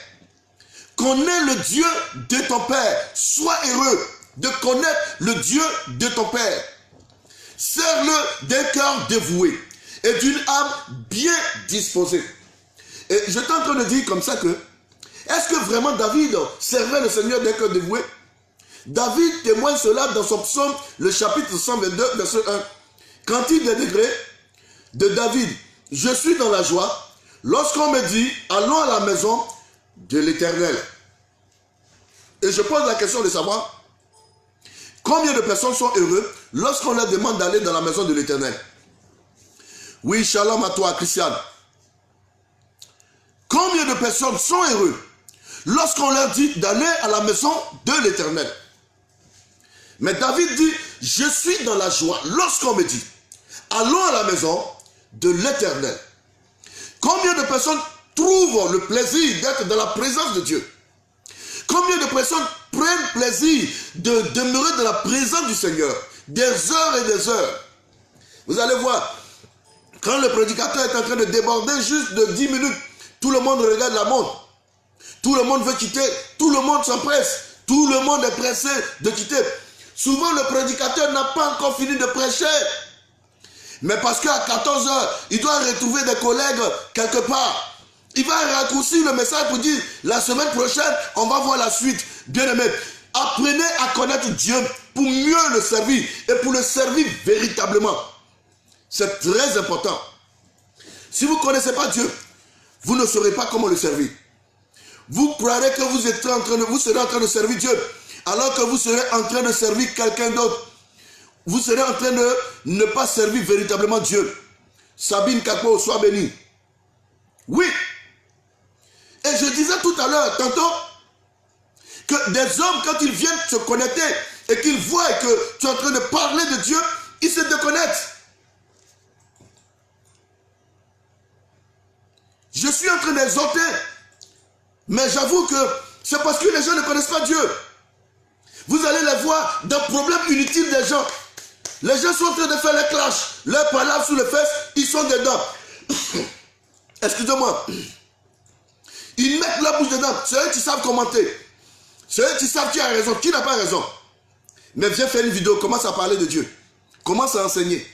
Connais le Dieu de ton père. Sois heureux de connaître le Dieu de ton père. Sers-le d'un cœur dévoué et d'une âme bien disposée. Et j'étais en train de dire comme ça que, est-ce que vraiment David servait le Seigneur d'un cœur dévoué? David témoigne cela dans son psaume, le chapitre 122, verset 1. Quand il déclare de David, je suis dans la joie, lorsqu'on me dit, allons à la maison de l'Éternel. Et je pose la question de savoir, combien de personnes sont heureux lorsqu'on leur demande d'aller dans la maison de l'Éternel? Oui, shalom à toi, Christiane. Combien de personnes sont heureux lorsqu'on leur dit d'aller à la maison de l'Éternel? Mais David dit, je suis dans la joie lorsqu'on me dit, allons à la maison de l'Éternel. Combien de personnes trouvent le plaisir d'être dans la présence de Dieu? Combien de personnes prennent plaisir de demeurer dans la présence du Seigneur des heures et des heures? Vous allez voir, quand le prédicateur est en train de déborder juste de 10 minutes, tout le monde regarde la montre. Tout le monde veut quitter. Tout le monde s'empresse. Tout le monde est pressé de quitter. Souvent, le prédicateur n'a pas encore fini de prêcher. Mais parce qu'à 14 heures, il doit retrouver des collègues quelque part. Il va raccourcir le message pour dire, la semaine prochaine, on va voir la suite. Bien-aimés, apprenez à connaître Dieu pour mieux le servir et pour le servir véritablement. C'est très important. Si vous ne connaissez pas Dieu, vous ne saurez pas comment le servir. Vous croirez que vous serez en train de servir Dieu, alors que vous serez en train de servir quelqu'un d'autre. Vous serez en train de ne pas servir véritablement Dieu. Sabine Kakpo, sois béni. Oui. Et je disais tout à l'heure, tantôt, que des hommes, quand ils viennent se connecter et qu'ils voient que tu es en train de parler de Dieu, ils se déconnectent. Je suis en train d'exhorter, mais j'avoue que c'est parce que les gens ne connaissent pas Dieu. Vous allez les voir dans le problème inutile des gens. Les gens sont en train de faire les clashs, leurs palabres sous les fesses, ils sont dedans. Excusez-moi. Ils mettent la bouche dedans. C'est eux qui savent commenter. C'est eux qui savent qui a raison, qui n'a pas raison. Mais viens faire une vidéo, commence à parler de Dieu. Commence à enseigner.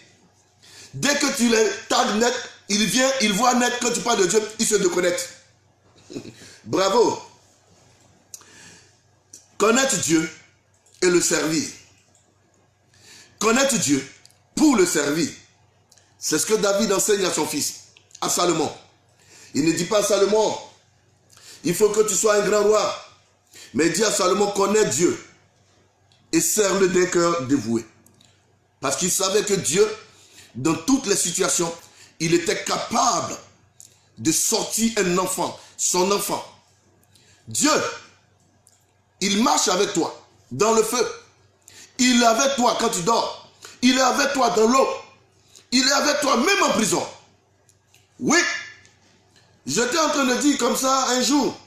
Dès que tu les tags net, il voit net quand tu parles de Dieu, il se déconnecte. Bravo. Connaître Dieu et le servir. Connaître Dieu pour le servir. C'est ce que David enseigne à son fils, à Salomon. Il ne dit pas à Salomon, il faut que tu sois un grand roi. Mais il dit à Salomon, connais Dieu et sers-le d'un cœur dévoué. Parce qu'il savait que Dieu, dans toutes les situations, il était capable de sortir un enfant, son enfant. Dieu, il marche avec toi dans le feu. Il est avec toi quand tu dors. Il est avec toi dans l'eau. Il est avec toi même en prison. Oui. J'étais en train de dire comme ça un jour,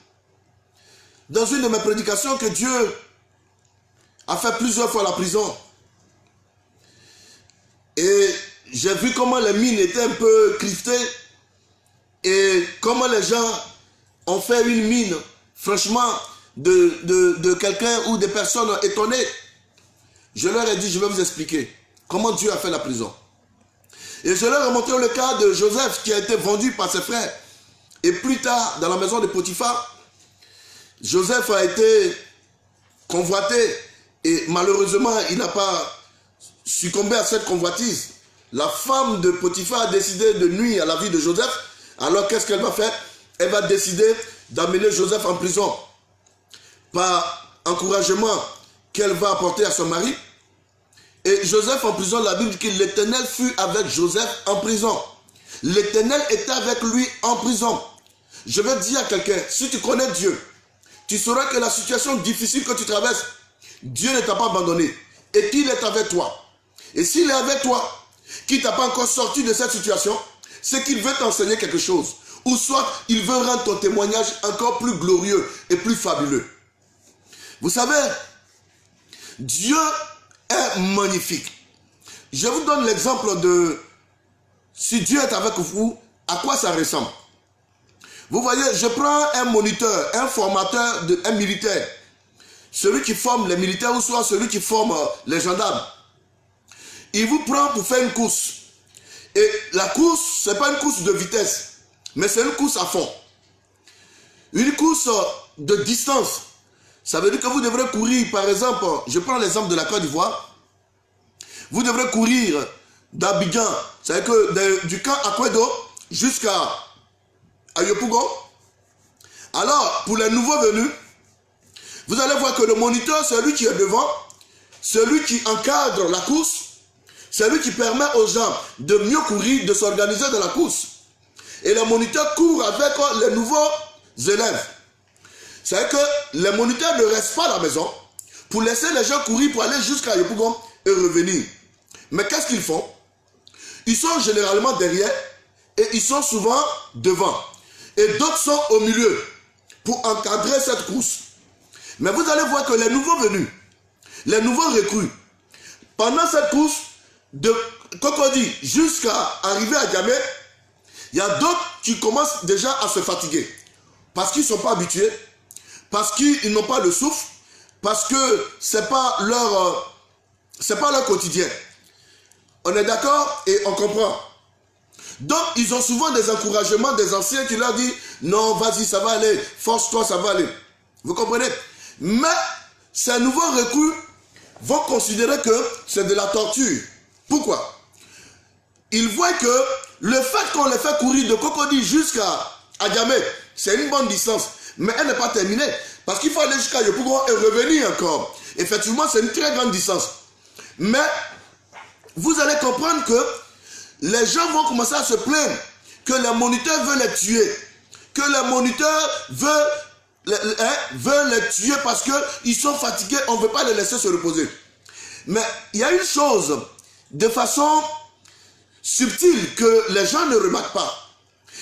dans une de mes prédications, que Dieu a fait plusieurs fois la prison. Et j'ai vu comment les mines étaient un peu crispées et comment les gens ont fait une mine, franchement, de quelqu'un ou des personnes étonnées. Je leur ai dit, je vais vous expliquer comment Dieu a fait la prison. Et je leur ai montré le cas de Joseph qui a été vendu par ses frères. Et plus tard, dans la maison de Potiphar, Joseph a été convoité et malheureusement, il n'a pas succombé à cette convoitise. La femme de Potiphar a décidé de nuire à la vie de Joseph. Alors qu'est-ce qu'elle va faire? Elle va décider d'amener Joseph en prison. Par encouragement qu'elle va apporter à son mari. Et Joseph en prison, la Bible dit que l'Éternel fut avec Joseph en prison. L'Éternel était avec lui en prison. Je vais dire à quelqu'un, si tu connais Dieu, tu sauras que la situation difficile que tu traverses, Dieu ne t'a pas abandonné et qu'il est avec toi. Et s'il est avec toi, qu'il ne t'a pas encore sorti de cette situation, c'est qu'il veut t'enseigner quelque chose. Ou soit il veut rendre ton témoignage encore plus glorieux et plus fabuleux. Vous savez, Dieu est magnifique. Je vous donne l'exemple de si Dieu est avec vous, à quoi ça ressemble. Vous voyez, je prends un moniteur, un formateur, un militaire. Celui qui forme les militaires ou soit celui qui forme les gendarmes. il vous prend pour faire une course. Et la course, ce n'est pas une course de vitesse, mais c'est une course à fond. Une course de distance. Ça veut dire que vous devrez courir, par exemple, je prends l'exemple de la Côte d'Ivoire. Vous devrez courir d'Abidjan, c'est-à-dire que du camp Akwedo jusqu'à Yopougon. Alors, pour les nouveaux venus, vous allez voir que le moniteur, c'est lui qui est devant, celui qui encadre la course, c'est lui qui permet aux gens de mieux courir, de s'organiser dans la course. Et le moniteur court avec les nouveaux élèves. C'est-à-dire que les moniteurs ne restent pas à la maison pour laisser les gens courir pour aller jusqu'à Yopougon et revenir. Mais qu'est-ce qu'ils font? Ils sont généralement derrière et ils sont souvent devant. Et d'autres sont au milieu pour encadrer cette course. Mais vous allez voir que les nouveaux venus, les nouveaux recrues, pendant cette course de Cocody jusqu'à arriver à Djamé, il y a d'autres qui commencent déjà à se fatiguer. Parce qu'ils ne sont pas habitués, parce qu'ils n'ont pas le souffle, parce que ce n'est pas leur quotidien. On est d'accord et on comprend. Donc, ils ont souvent des encouragements des anciens qui leur disent « Non, vas-y, ça va aller, force-toi, ça va aller. » Vous comprenez? Mais ces nouveaux recrues vont considérer que c'est de la torture. Pourquoi? Ils voient que le fait qu'on les fait courir de Cocody jusqu'à Djamé, c'est une bonne distance, mais elle n'est pas terminée. Parce qu'il faut aller jusqu'à Yopougon et revenir encore. Effectivement, c'est une très grande distance. Mais vous allez comprendre que les gens vont commencer à se plaindre que les moniteurs veulent les tuer. Que les moniteurs veulent les tuer parce qu'ils sont fatigués, on ne veut pas les laisser se reposer. Mais il y a une chose de façon subtile que les gens ne remarquent pas.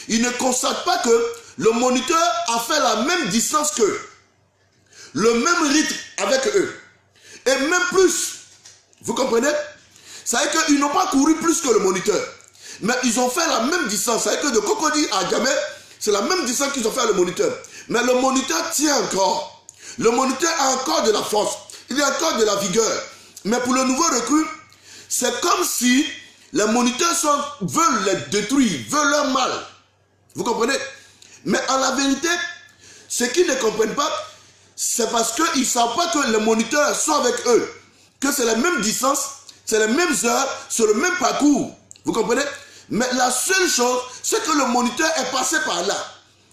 Ils ne constatent pas que le moniteur a fait la même distance qu'eux. Le même rythme avec eux. Et même plus. Vous comprenez? Ça veut dire qu'ils n'ont pas couru plus que le moniteur. Mais ils ont fait la même distance. Ça veut dire que de Cocody à Djamé, c'est la même distance qu'ils ont fait le moniteur. Mais le moniteur tient encore. Le moniteur a encore de la force. Il a encore de la vigueur. Mais pour le nouveau recrue, c'est comme si les moniteurs veulent les détruire, veulent leur mal. Vous comprenez? Mais en la vérité, ce qu'ils ne comprennent pas, c'est parce qu'ils ne savent pas que les moniteurs sont avec eux. Que c'est la même distance, c'est les mêmes heures, c'est le même parcours. Vous comprenez? Mais la seule chose, c'est que le moniteur est passé par là.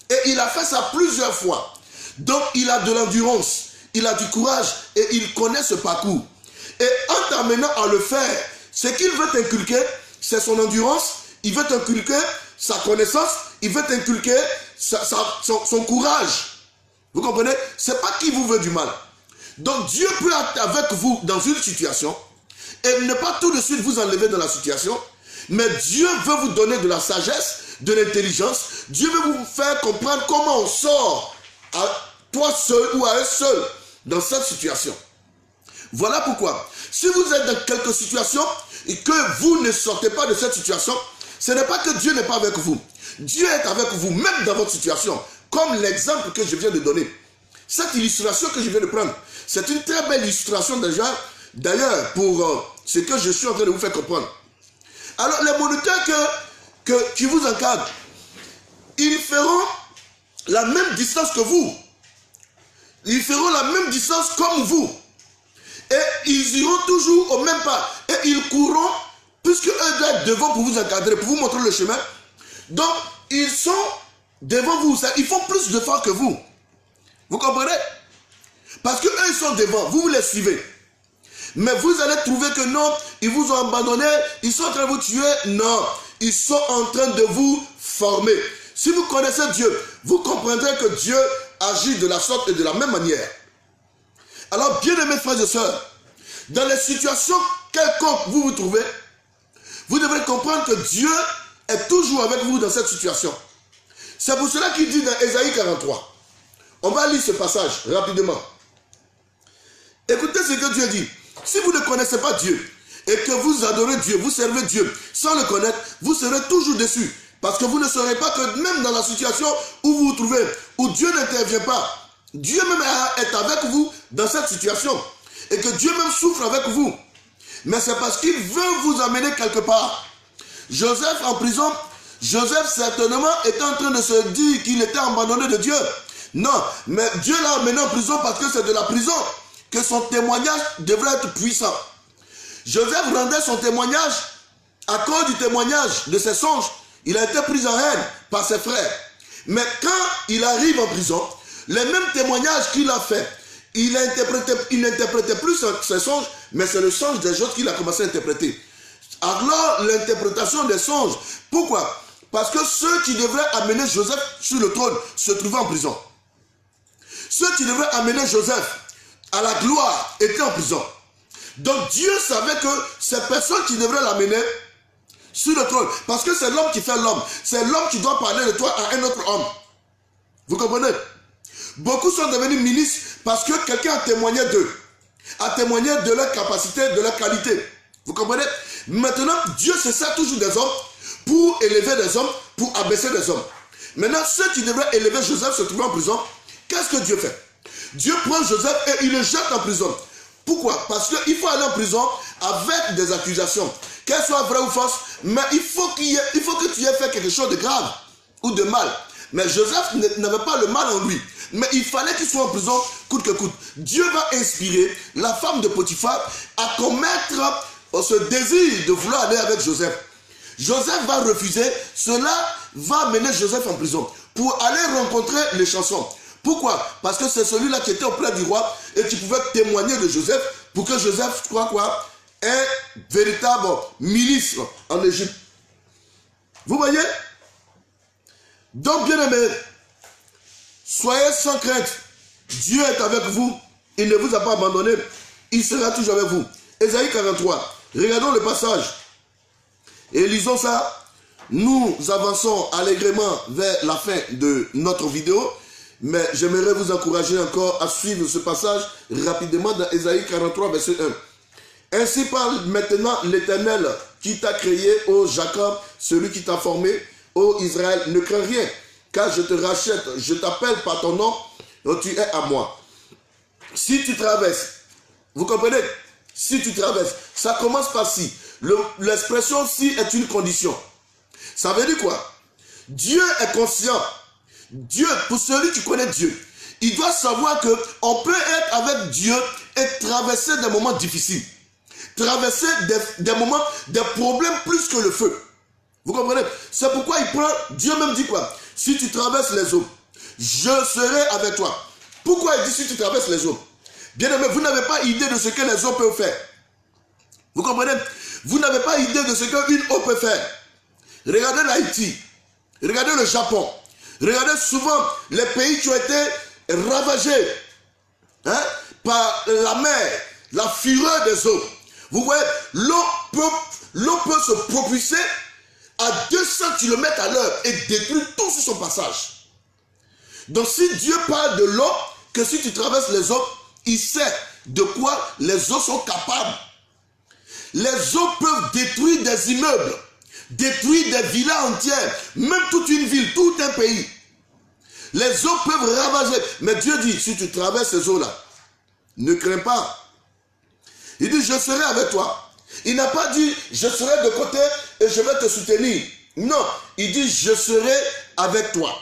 Et il a fait ça plusieurs fois. Donc il a de l'endurance, il a du courage et il connaît ce parcours. Et en t'amenant à le faire, ce qu'il veut t'inculquer, c'est son endurance, il veut t'inculquer sa connaissance, il veut t'inculquer son courage. Vous comprenez? C'est pas qu'il vous veut du mal. Donc Dieu peut être avec vous dans une situation et ne pas tout de suite vous enlever dans la situation, mais Dieu veut vous donner de la sagesse, de l'intelligence. Dieu veut vous faire comprendre comment on sort à toi seul ou à eux seul dans cette situation. Voilà pourquoi, si vous êtes dans quelque situation et que vous ne sortez pas de cette situation, ce n'est pas que Dieu n'est pas avec vous. Dieu est avec vous, même dans votre situation. Comme l'exemple que je viens de donner. Cette illustration que je viens de prendre, c'est une très belle illustration déjà, d'ailleurs, pour ce que je suis en train de vous faire comprendre. Alors, les moniteurs qui vous encadrent, ils feront la même distance que vous. Ils feront la même distance comme vous. Et ils iront toujours au même pas. Et ils courront, puisque eux doivent être devant pour vous encadrer, pour vous montrer le chemin. Donc, ils sont devant vous. Ils font plus d'efforts que vous. Vous comprenez? Parce qu'eux, ils sont devant. Vous les suivez. Mais vous allez trouver que non, ils vous ont abandonné, ils sont en train de vous tuer. Non, ils sont en train de vous former. Si vous connaissez Dieu, vous comprendrez que Dieu agit de la sorte et de la même manière. Alors, bien-aimés frères et sœurs, dans les situations quelconques vous vous trouvez, vous devrez comprendre que Dieu est toujours avec vous dans cette situation. C'est pour cela qu'il dit dans Ésaïe 43. On va lire ce passage rapidement. Écoutez ce que Dieu dit. Si vous ne connaissez pas Dieu et que vous adorez Dieu, vous servez Dieu sans le connaître, vous serez toujours déçus. Parce que vous ne saurez pas que même dans la situation où vous vous trouvez, où Dieu n'intervient pas, Dieu même est avec vous dans cette situation. Et que Dieu même souffre avec vous. mais c'est parce qu'il veut vous amener quelque part. Joseph en prison, Joseph certainement était en train de se dire qu'il était abandonné de Dieu. Non, mais Dieu l'a amené en prison parce que c'est de la prison que son témoignage devrait être puissant. Joseph rendait son témoignage à cause du témoignage de ses songes. Il a été pris en haine par ses frères. Mais quand il arrive en prison, les mêmes témoignages qu'il a fait, il n'interprétait plus ses songes, mais c'est le songe des autres qu'il a commencé à interpréter. Alors, l'interprétation des songes, pourquoi? Parce que ceux qui devraient amener Joseph sur le trône se trouvaient en prison. Ceux qui devraient amener Joseph à la gloire étaient en prison. Donc Dieu savait que ces personnes qui devraient l'amener sur le trône, parce que c'est l'homme qui fait l'homme, c'est l'homme qui doit parler de toi à un autre homme. Vous comprenez? Beaucoup sont devenus ministres parce que quelqu'un a témoigné d'eux, a témoigné de leur capacité, de leur qualité. Vous comprenez? Maintenant, Dieu se sert toujours des hommes pour élever des hommes, pour abaisser des hommes. Maintenant, ceux qui devraient élever Joseph se trouvent en prison. Qu'est-ce que Dieu fait? Dieu prend Joseph et il le jette en prison. Pourquoi? Parce qu'il faut aller en prison avec des accusations, qu'elles soient vraies ou fausses, mais il faut que tu aies fait quelque chose de grave ou de mal. Mais Joseph n'avait pas le mal en lui, mais il fallait qu'il soit en prison coûte que coûte. Dieu va inspirer la femme de Potiphar à commettre ce désir de vouloir aller avec Joseph. Joseph va refuser, cela va mener Joseph en prison pour aller rencontrer les chansons. Pourquoi? Parce que c'est celui-là qui était auprès du roi et qui pouvait témoigner de Joseph pour que Joseph soit quoi? Un véritable ministre en Égypte. Vous voyez? Donc, bien aimés, soyez sans crainte. Dieu est avec vous. Il ne vous a pas abandonné. Il sera toujours avec vous. Ésaïe 43. Regardons le passage. Et lisons ça. Nous avançons allègrement vers la fin de notre vidéo. Mais j'aimerais vous encourager encore à suivre ce passage rapidement dans Ésaïe 43, verset 1. Ainsi parle maintenant l'Éternel qui t'a créé, ô Jacob, celui qui t'a formé, ô Israël, ne crains rien, car je te rachète, je t'appelle par ton nom, donc tu es à moi. Si tu traverses, vous comprenez? Si tu traverses, ça commence par si. L'expression si est une condition. Ça veut dire quoi? Dieu est conscient. Dieu, pour celui qui connaît Dieu, il doit savoir qu'on peut être avec Dieu et traverser des moments difficiles. Traverser des moments, des problèmes plus que le feu. Vous comprenez? C'est pourquoi il prend, Dieu même dit quoi? Si tu traverses les eaux, je serai avec toi. Pourquoi il dit si tu traverses les eaux? Bien aimé, vous n'avez pas idée de ce que les eaux peuvent faire. Vous comprenez? Vous n'avez pas idée de ce qu'une eau peut faire. Regardez l'Haïti, regardez le Japon. Regardez souvent les pays qui ont été ravagés par la mer, la fureur des eaux. Vous voyez, l'eau peut se propulser à 200 km à l'heure et détruire tout sur son passage. Donc si Dieu parle de l'eau, que si tu traverses les eaux, il sait de quoi les eaux sont capables. Les eaux peuvent détruire des immeubles, détruire des villas entières, même toute une ville, tout un pays. Les eaux peuvent ravager. Mais Dieu dit, si tu traverses ces eaux-là, ne crains pas. Il dit, je serai avec toi. Il n'a pas dit, je serai de côté et je vais te soutenir. Non, il dit, je serai avec toi.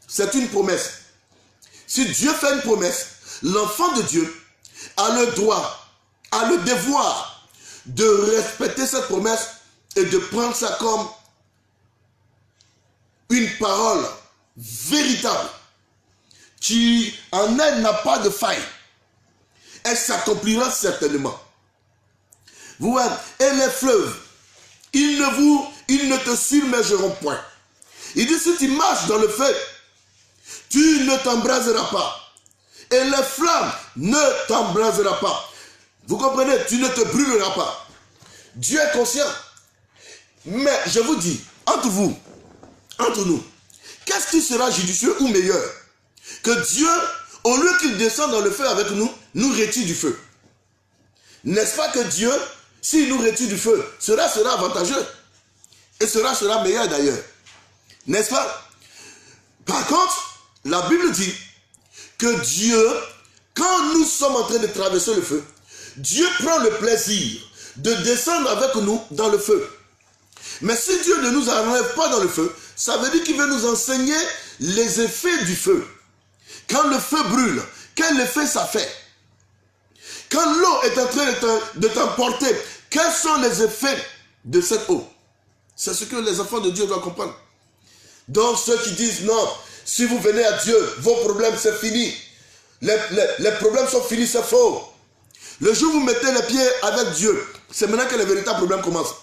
C'est une promesse. Si Dieu fait une promesse, l'enfant de Dieu a le droit, a le devoir de respecter cette promesse et de prendre ça comme une parole véritable qui en elle n'a pas de faille. Elle s'accomplira certainement. Vous voyez, et les fleuves, ils ne te submergeront point. Il dit, si tu marches dans le feu, tu ne t'embraseras pas. Et les flammes ne t'embraseront pas. Vous comprenez, tu ne te brûleras pas. Dieu est conscient. Mais je vous dis, entre vous, entre nous, qu'est-ce qui sera judicieux ou meilleur? Que Dieu, au lieu qu'il descende dans le feu avec nous, nous retire du feu. N'est-ce pas que Dieu, s'il nous retire du feu, cela sera avantageux. Et cela sera meilleur d'ailleurs. N'est-ce pas? Par contre, la Bible dit que Dieu, quand nous sommes en train de traverser le feu, Dieu prend le plaisir de descendre avec nous dans le feu. Mais si Dieu ne nous enlève pas dans le feu, ça veut dire qu'il veut nous enseigner les effets du feu. Quand le feu brûle, quel effet ça fait? Quand l'eau est en train de t'emporter, quels sont les effets de cette eau? C'est ce que les enfants de Dieu doivent comprendre. Donc ceux qui disent non, si vous venez à Dieu, vos problèmes c'est fini. Les problèmes sont finis, c'est faux. Le jour où vous mettez les pieds avec Dieu, c'est maintenant que les véritables problèmes commencent.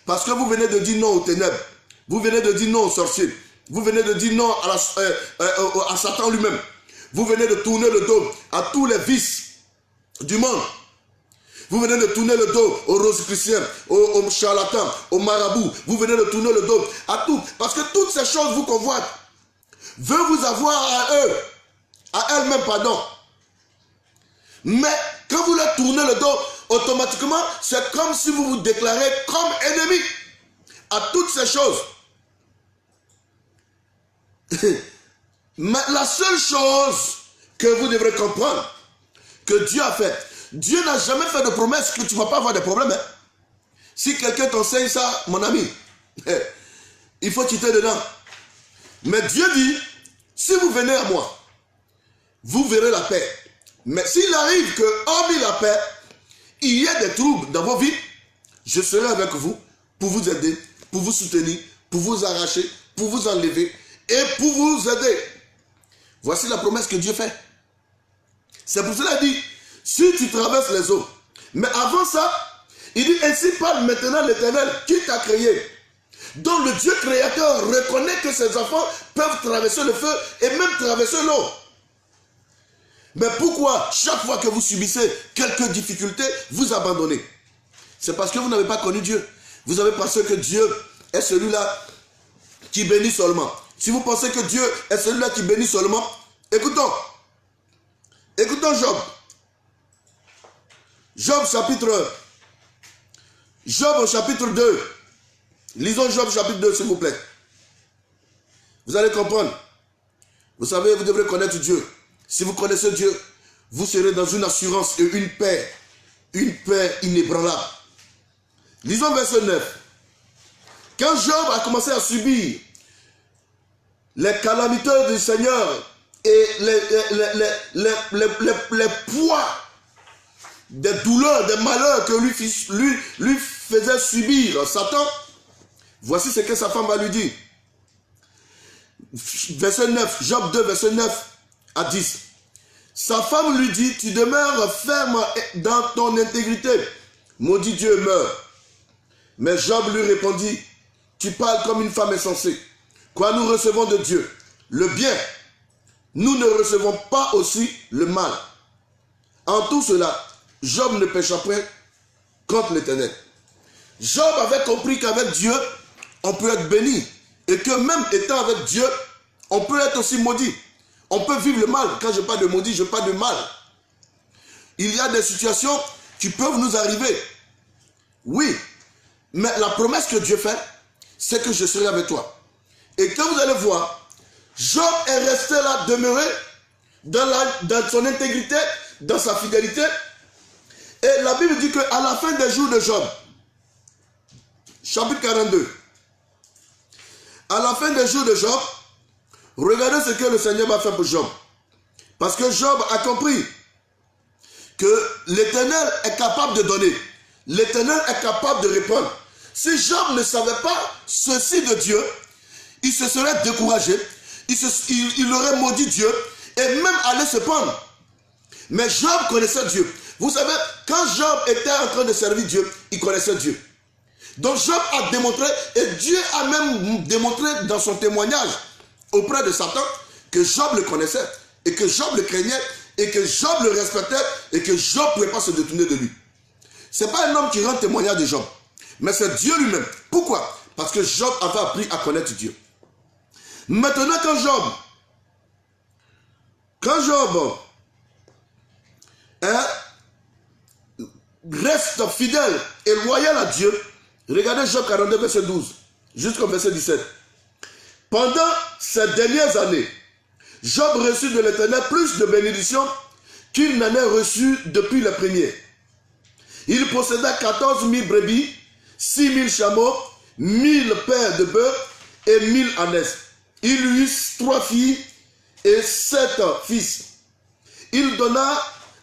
Parce que vous venez de dire non aux ténèbres. Vous venez de dire non aux sorciers. Vous venez de dire non à Satan lui-même. Vous venez de tourner le dos à tous les vices du monde. Vous venez de tourner le dos aux rosicruciens, aux charlatans, aux marabouts. Vous venez de tourner le dos à tout. Parce que toutes ces choses vous convoitent. Veut vous avoir à eux. À elles-mêmes, pardon. Mais quand vous leur tournez le dos, automatiquement, c'est comme si vous vous déclarez comme ennemi à toutes ces choses. Mais la seule chose que vous devrez comprendre, que Dieu a fait, Dieu n'a jamais fait de promesse que tu ne vas pas avoir des problèmes. Hein. Si quelqu'un t'enseigne ça, mon ami, il faut quitter dedans. Mais Dieu dit, si vous venez à moi, vous verrez la paix. Mais s'il arrive que, hormis la paix, il y a des troubles dans vos vies, je serai avec vous pour vous aider, pour vous soutenir, pour vous arracher, pour vous enlever et pour vous aider. Voici la promesse que Dieu fait. C'est pour cela qu'il dit, si tu traverses les eaux, mais avant ça, il dit, ainsi parle maintenant l'Éternel qui t'a créé. Donc le Dieu créateur reconnaît que ses enfants peuvent traverser le feu et même traverser l'eau. Mais pourquoi chaque fois que vous subissez quelques difficultés, vous abandonnez? C'est parce que vous n'avez pas connu Dieu. Vous avez pensé que Dieu est celui-là qui bénit seulement. Si vous pensez que Dieu est celui-là qui bénit seulement, écoutons. Écoutons Job. Job au chapitre 2. Lisons Job chapitre 2 s'il vous plaît. Vous allez comprendre. Vous savez, vous devrez connaître Dieu. Si vous connaissez Dieu, vous serez dans une assurance et une paix inébranlable. Lisons verset 9. Quand Job a commencé à subir les calamités du Seigneur et les poids des douleurs, des malheurs que lui faisait subir Satan, voici ce que sa femme va lui dire. Verset 9, Job 2, verset 9 à 10. Sa femme lui dit, tu demeures ferme dans ton intégrité. Maudit Dieu meurt. Mais Job lui répondit, tu parles comme une femme insensée. Quoi nous recevons de Dieu? Le bien. Nous ne recevons pas aussi le mal. En tout cela, Job ne pécha point contre l'Éternel. Job avait compris qu'avec Dieu, on peut être béni. Et que même étant avec Dieu, on peut être aussi maudit. On peut vivre le mal. Quand je parle de maudit, je parle de mal. Il y a des situations qui peuvent nous arriver. Oui. Mais la promesse que Dieu fait, c'est que je serai avec toi. Et quand vous allez voir, Job est resté là, demeuré dans son intégrité, dans sa fidélité. Et la Bible dit qu'à la fin des jours de Job, chapitre 42, à la fin des jours de Job, regardez ce que le Seigneur va faire pour Job. Parce que Job a compris que l'Éternel est capable de donner. L'Éternel est capable de répondre. Si Job ne savait pas ceci de Dieu, il se serait découragé. Il aurait maudit Dieu et même allé se pendre. Mais Job connaissait Dieu. Vous savez, quand Job était en train de servir Dieu, il connaissait Dieu. Donc Job a démontré, et Dieu a même démontré dans son témoignage auprès de Satan, que Job le connaissait, et que Job le craignait, et que Job le respectait, et que Job ne pouvait pas se détourner de lui. Ce n'est pas un homme qui rend témoignage de Job, mais c'est Dieu lui-même. Pourquoi? Parce que Job avait appris à connaître Dieu. Maintenant, quand Job reste fidèle et loyal à Dieu, regardez Job 42, verset 12, jusqu'au verset 17. Pendant ces dernières années, Job reçut de l'Éternel plus de bénédictions qu'il n'en a reçu depuis le premier. Il posséda 14 000 brebis, 6 000 chameaux, 1000 paires de bœufs et 1000 ânesses. Il eut 3 filles et 7 fils. Il donna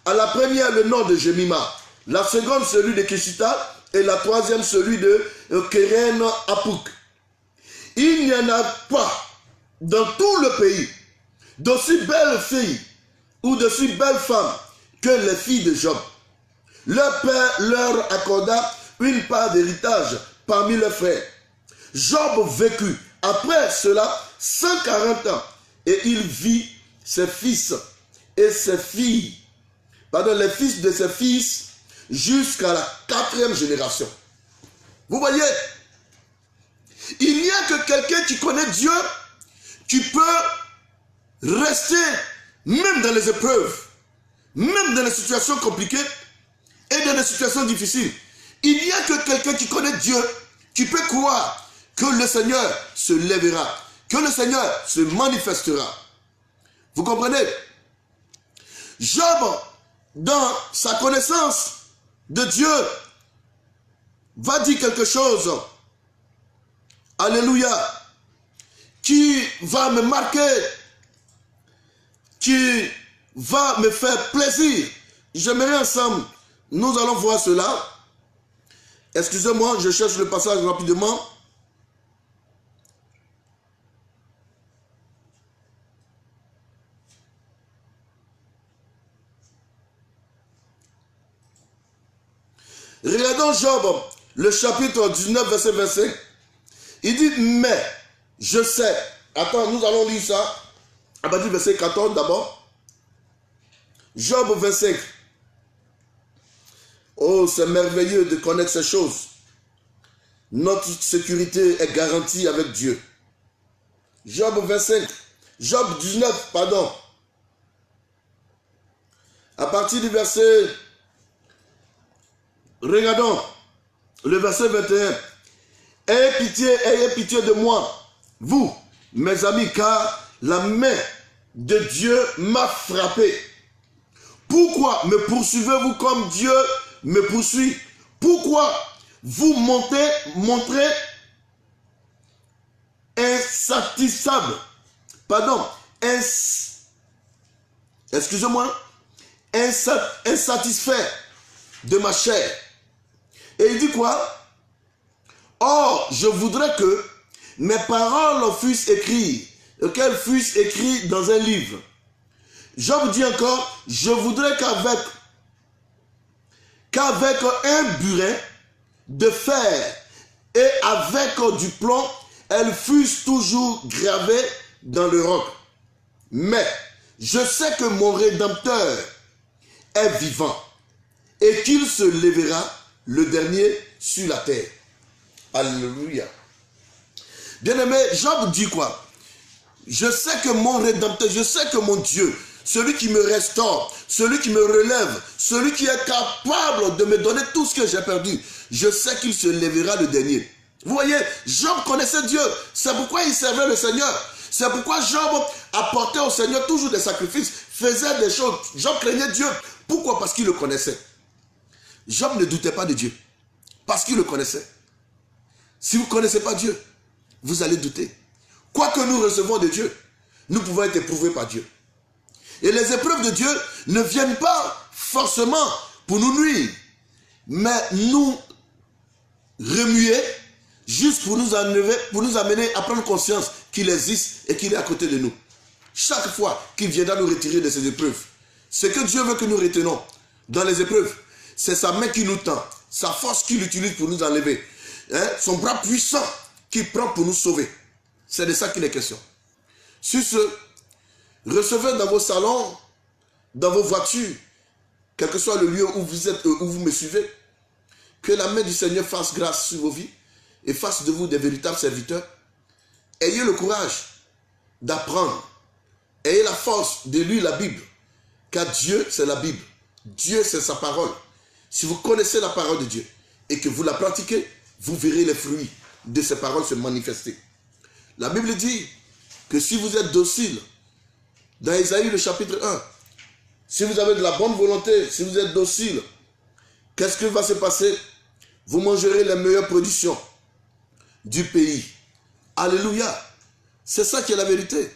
à la première le nom de Jemima, la seconde celui de Keshita et la troisième celui de Keren Apuk. Il n'y en a pas dans tout le pays d'aussi belles filles ou d'aussi belles femmes que les filles de Job. Leur père leur accorda une part d'héritage parmi leurs frères. Job vécut après cela 140 ans et il vit ses fils et ses filles, les fils de ses fils jusqu'à la 4e génération. Vous voyez, il n'y a que quelqu'un qui connaît Dieu qui peut rester même dans les épreuves, même dans les situations compliquées et dans les situations difficiles. Il n'y a que quelqu'un qui connaît Dieu qui peut croire que le Seigneur se lèvera, que le Seigneur se manifestera. Vous comprenez? Job, dans sa connaissance de Dieu, va dire quelque chose, alléluia, qui va me marquer, qui va me faire plaisir. J'aimerais ensemble, nous allons voir cela. Excusez-moi, je cherche le passage rapidement. Regardons Job, le chapitre 19, verset 25. Il dit, mais je sais. Attends, nous allons lire ça. À partir du verset 14 d'abord. Job 25. Oh, c'est merveilleux de connaître ces choses. Notre sécurité est garantie avec Dieu. Job 25. Job 19, pardon. À partir du verset... Regardons le verset 21. Ayez pitié de moi, vous, mes amis, car la main de Dieu m'a frappé. Pourquoi me poursuivez-vous comme Dieu me poursuit? Pourquoi vous montrez insatisfable, insatisfait de ma chair? Et il dit quoi? Or, je voudrais que mes paroles fussent écrites, qu'elles fussent écrites dans un livre. Job dit encore, je voudrais qu'avec un burin de fer et avec du plomb, elles fussent toujours gravées dans le roc. Mais je sais que mon Rédempteur est vivant et qu'il se lèvera le dernier sur la terre. Alléluia. Bien-aimé, Job dit quoi? Je sais que mon Rédempteur, je sais que mon Dieu, celui qui me restaure, celui qui me relève, celui qui est capable de me donner tout ce que j'ai perdu, je sais qu'il se lèvera le dernier. Vous voyez, Job connaissait Dieu, c'est pourquoi il servait le Seigneur. C'est pourquoi Job apportait au Seigneur toujours des sacrifices, faisait des choses. Job craignait Dieu. Pourquoi? Parce qu'il le connaissait. Job ne doutait pas de Dieu, parce qu'il le connaissait. Si vous ne connaissez pas Dieu, vous allez douter. Quoi que nous recevons de Dieu, nous pouvons être éprouvés par Dieu. Et les épreuves de Dieu ne viennent pas forcément pour nous nuire, mais nous remuer juste pour nous amener à prendre conscience qu'il existe et qu'il est à côté de nous. Chaque fois qu'il viendra nous retirer de ces épreuves, ce que Dieu veut que nous retenons dans les épreuves, c'est sa main qui nous tend, sa force qu'il utilise pour nous enlever, son bras puissant qu'il prend pour nous sauver. C'est de ça qu'il est question. Sur ce, recevez dans vos salons, dans vos voitures, quel que soit le lieu où vous êtes, où vous me suivez, que la main du Seigneur fasse grâce sur vos vies et fasse de vous des véritables serviteurs. Ayez le courage d'apprendre. Ayez la force de lire la Bible. Car Dieu, c'est la Bible. Dieu, c'est sa parole. Si vous connaissez la parole de Dieu et que vous la pratiquez, vous verrez les fruits de ces paroles se manifester. La Bible dit que si vous êtes docile, dans Ésaïe le chapitre 1, si vous avez de la bonne volonté, si vous êtes docile qu'est-ce qui va se passer? Vous mangerez les meilleures productions du pays. Alléluia. C'est ça qui est la vérité.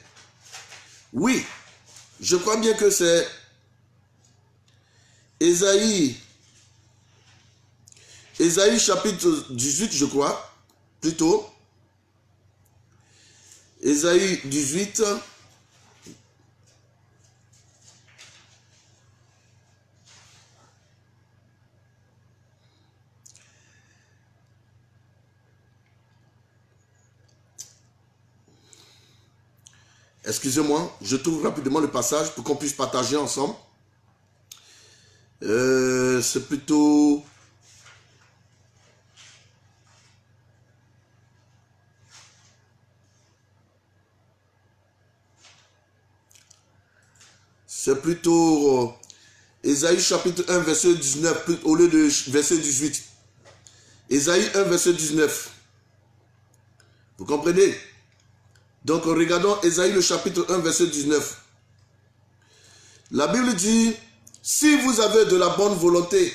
Oui, je crois bien que c'est Ésaïe chapitre 18, je crois, plutôt. Ésaïe 18. Excusez-moi, je trouve rapidement le passage pour qu'on puisse partager ensemble. C'est plutôt... Ésaïe chapitre 1, verset 19, au lieu de verset 18. Ésaïe 1, verset 19. Vous comprenez? Donc regardons Ésaïe le chapitre 1, verset 19. La Bible dit, si vous avez de la bonne volonté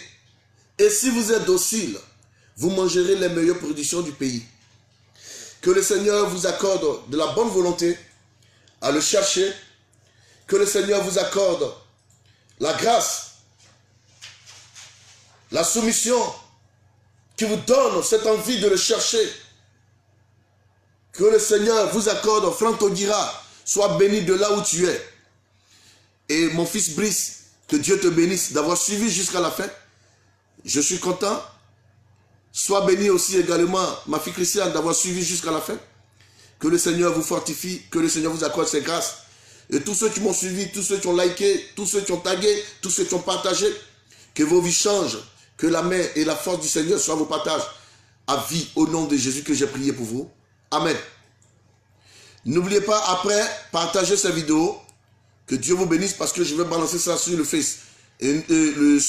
et si vous êtes docile, vous mangerez les meilleures productions du pays. Que le Seigneur vous accorde de la bonne volonté à le chercher. Que le Seigneur vous accorde la grâce, la soumission, qui vous donne cette envie de le chercher. Que le Seigneur vous accorde, Franck Togira, sois béni de là où tu es. Et mon fils Brice, que Dieu te bénisse d'avoir suivi jusqu'à la fin. Je suis content. Sois béni aussi également, ma fille Christiane, d'avoir suivi jusqu'à la fin. Que le Seigneur vous fortifie, que le Seigneur vous accorde ses grâces. Et tous ceux qui m'ont suivi, tous ceux qui ont liké, tous ceux qui ont tagué, tous ceux qui ont partagé, que vos vies changent, que la main et la force du Seigneur soient vos partages à vie au nom de Jésus que j'ai prié pour vous. Amen. N'oubliez pas, après, partagez cette vidéo. Que Dieu vous bénisse parce que je vais balancer ça sur le Face.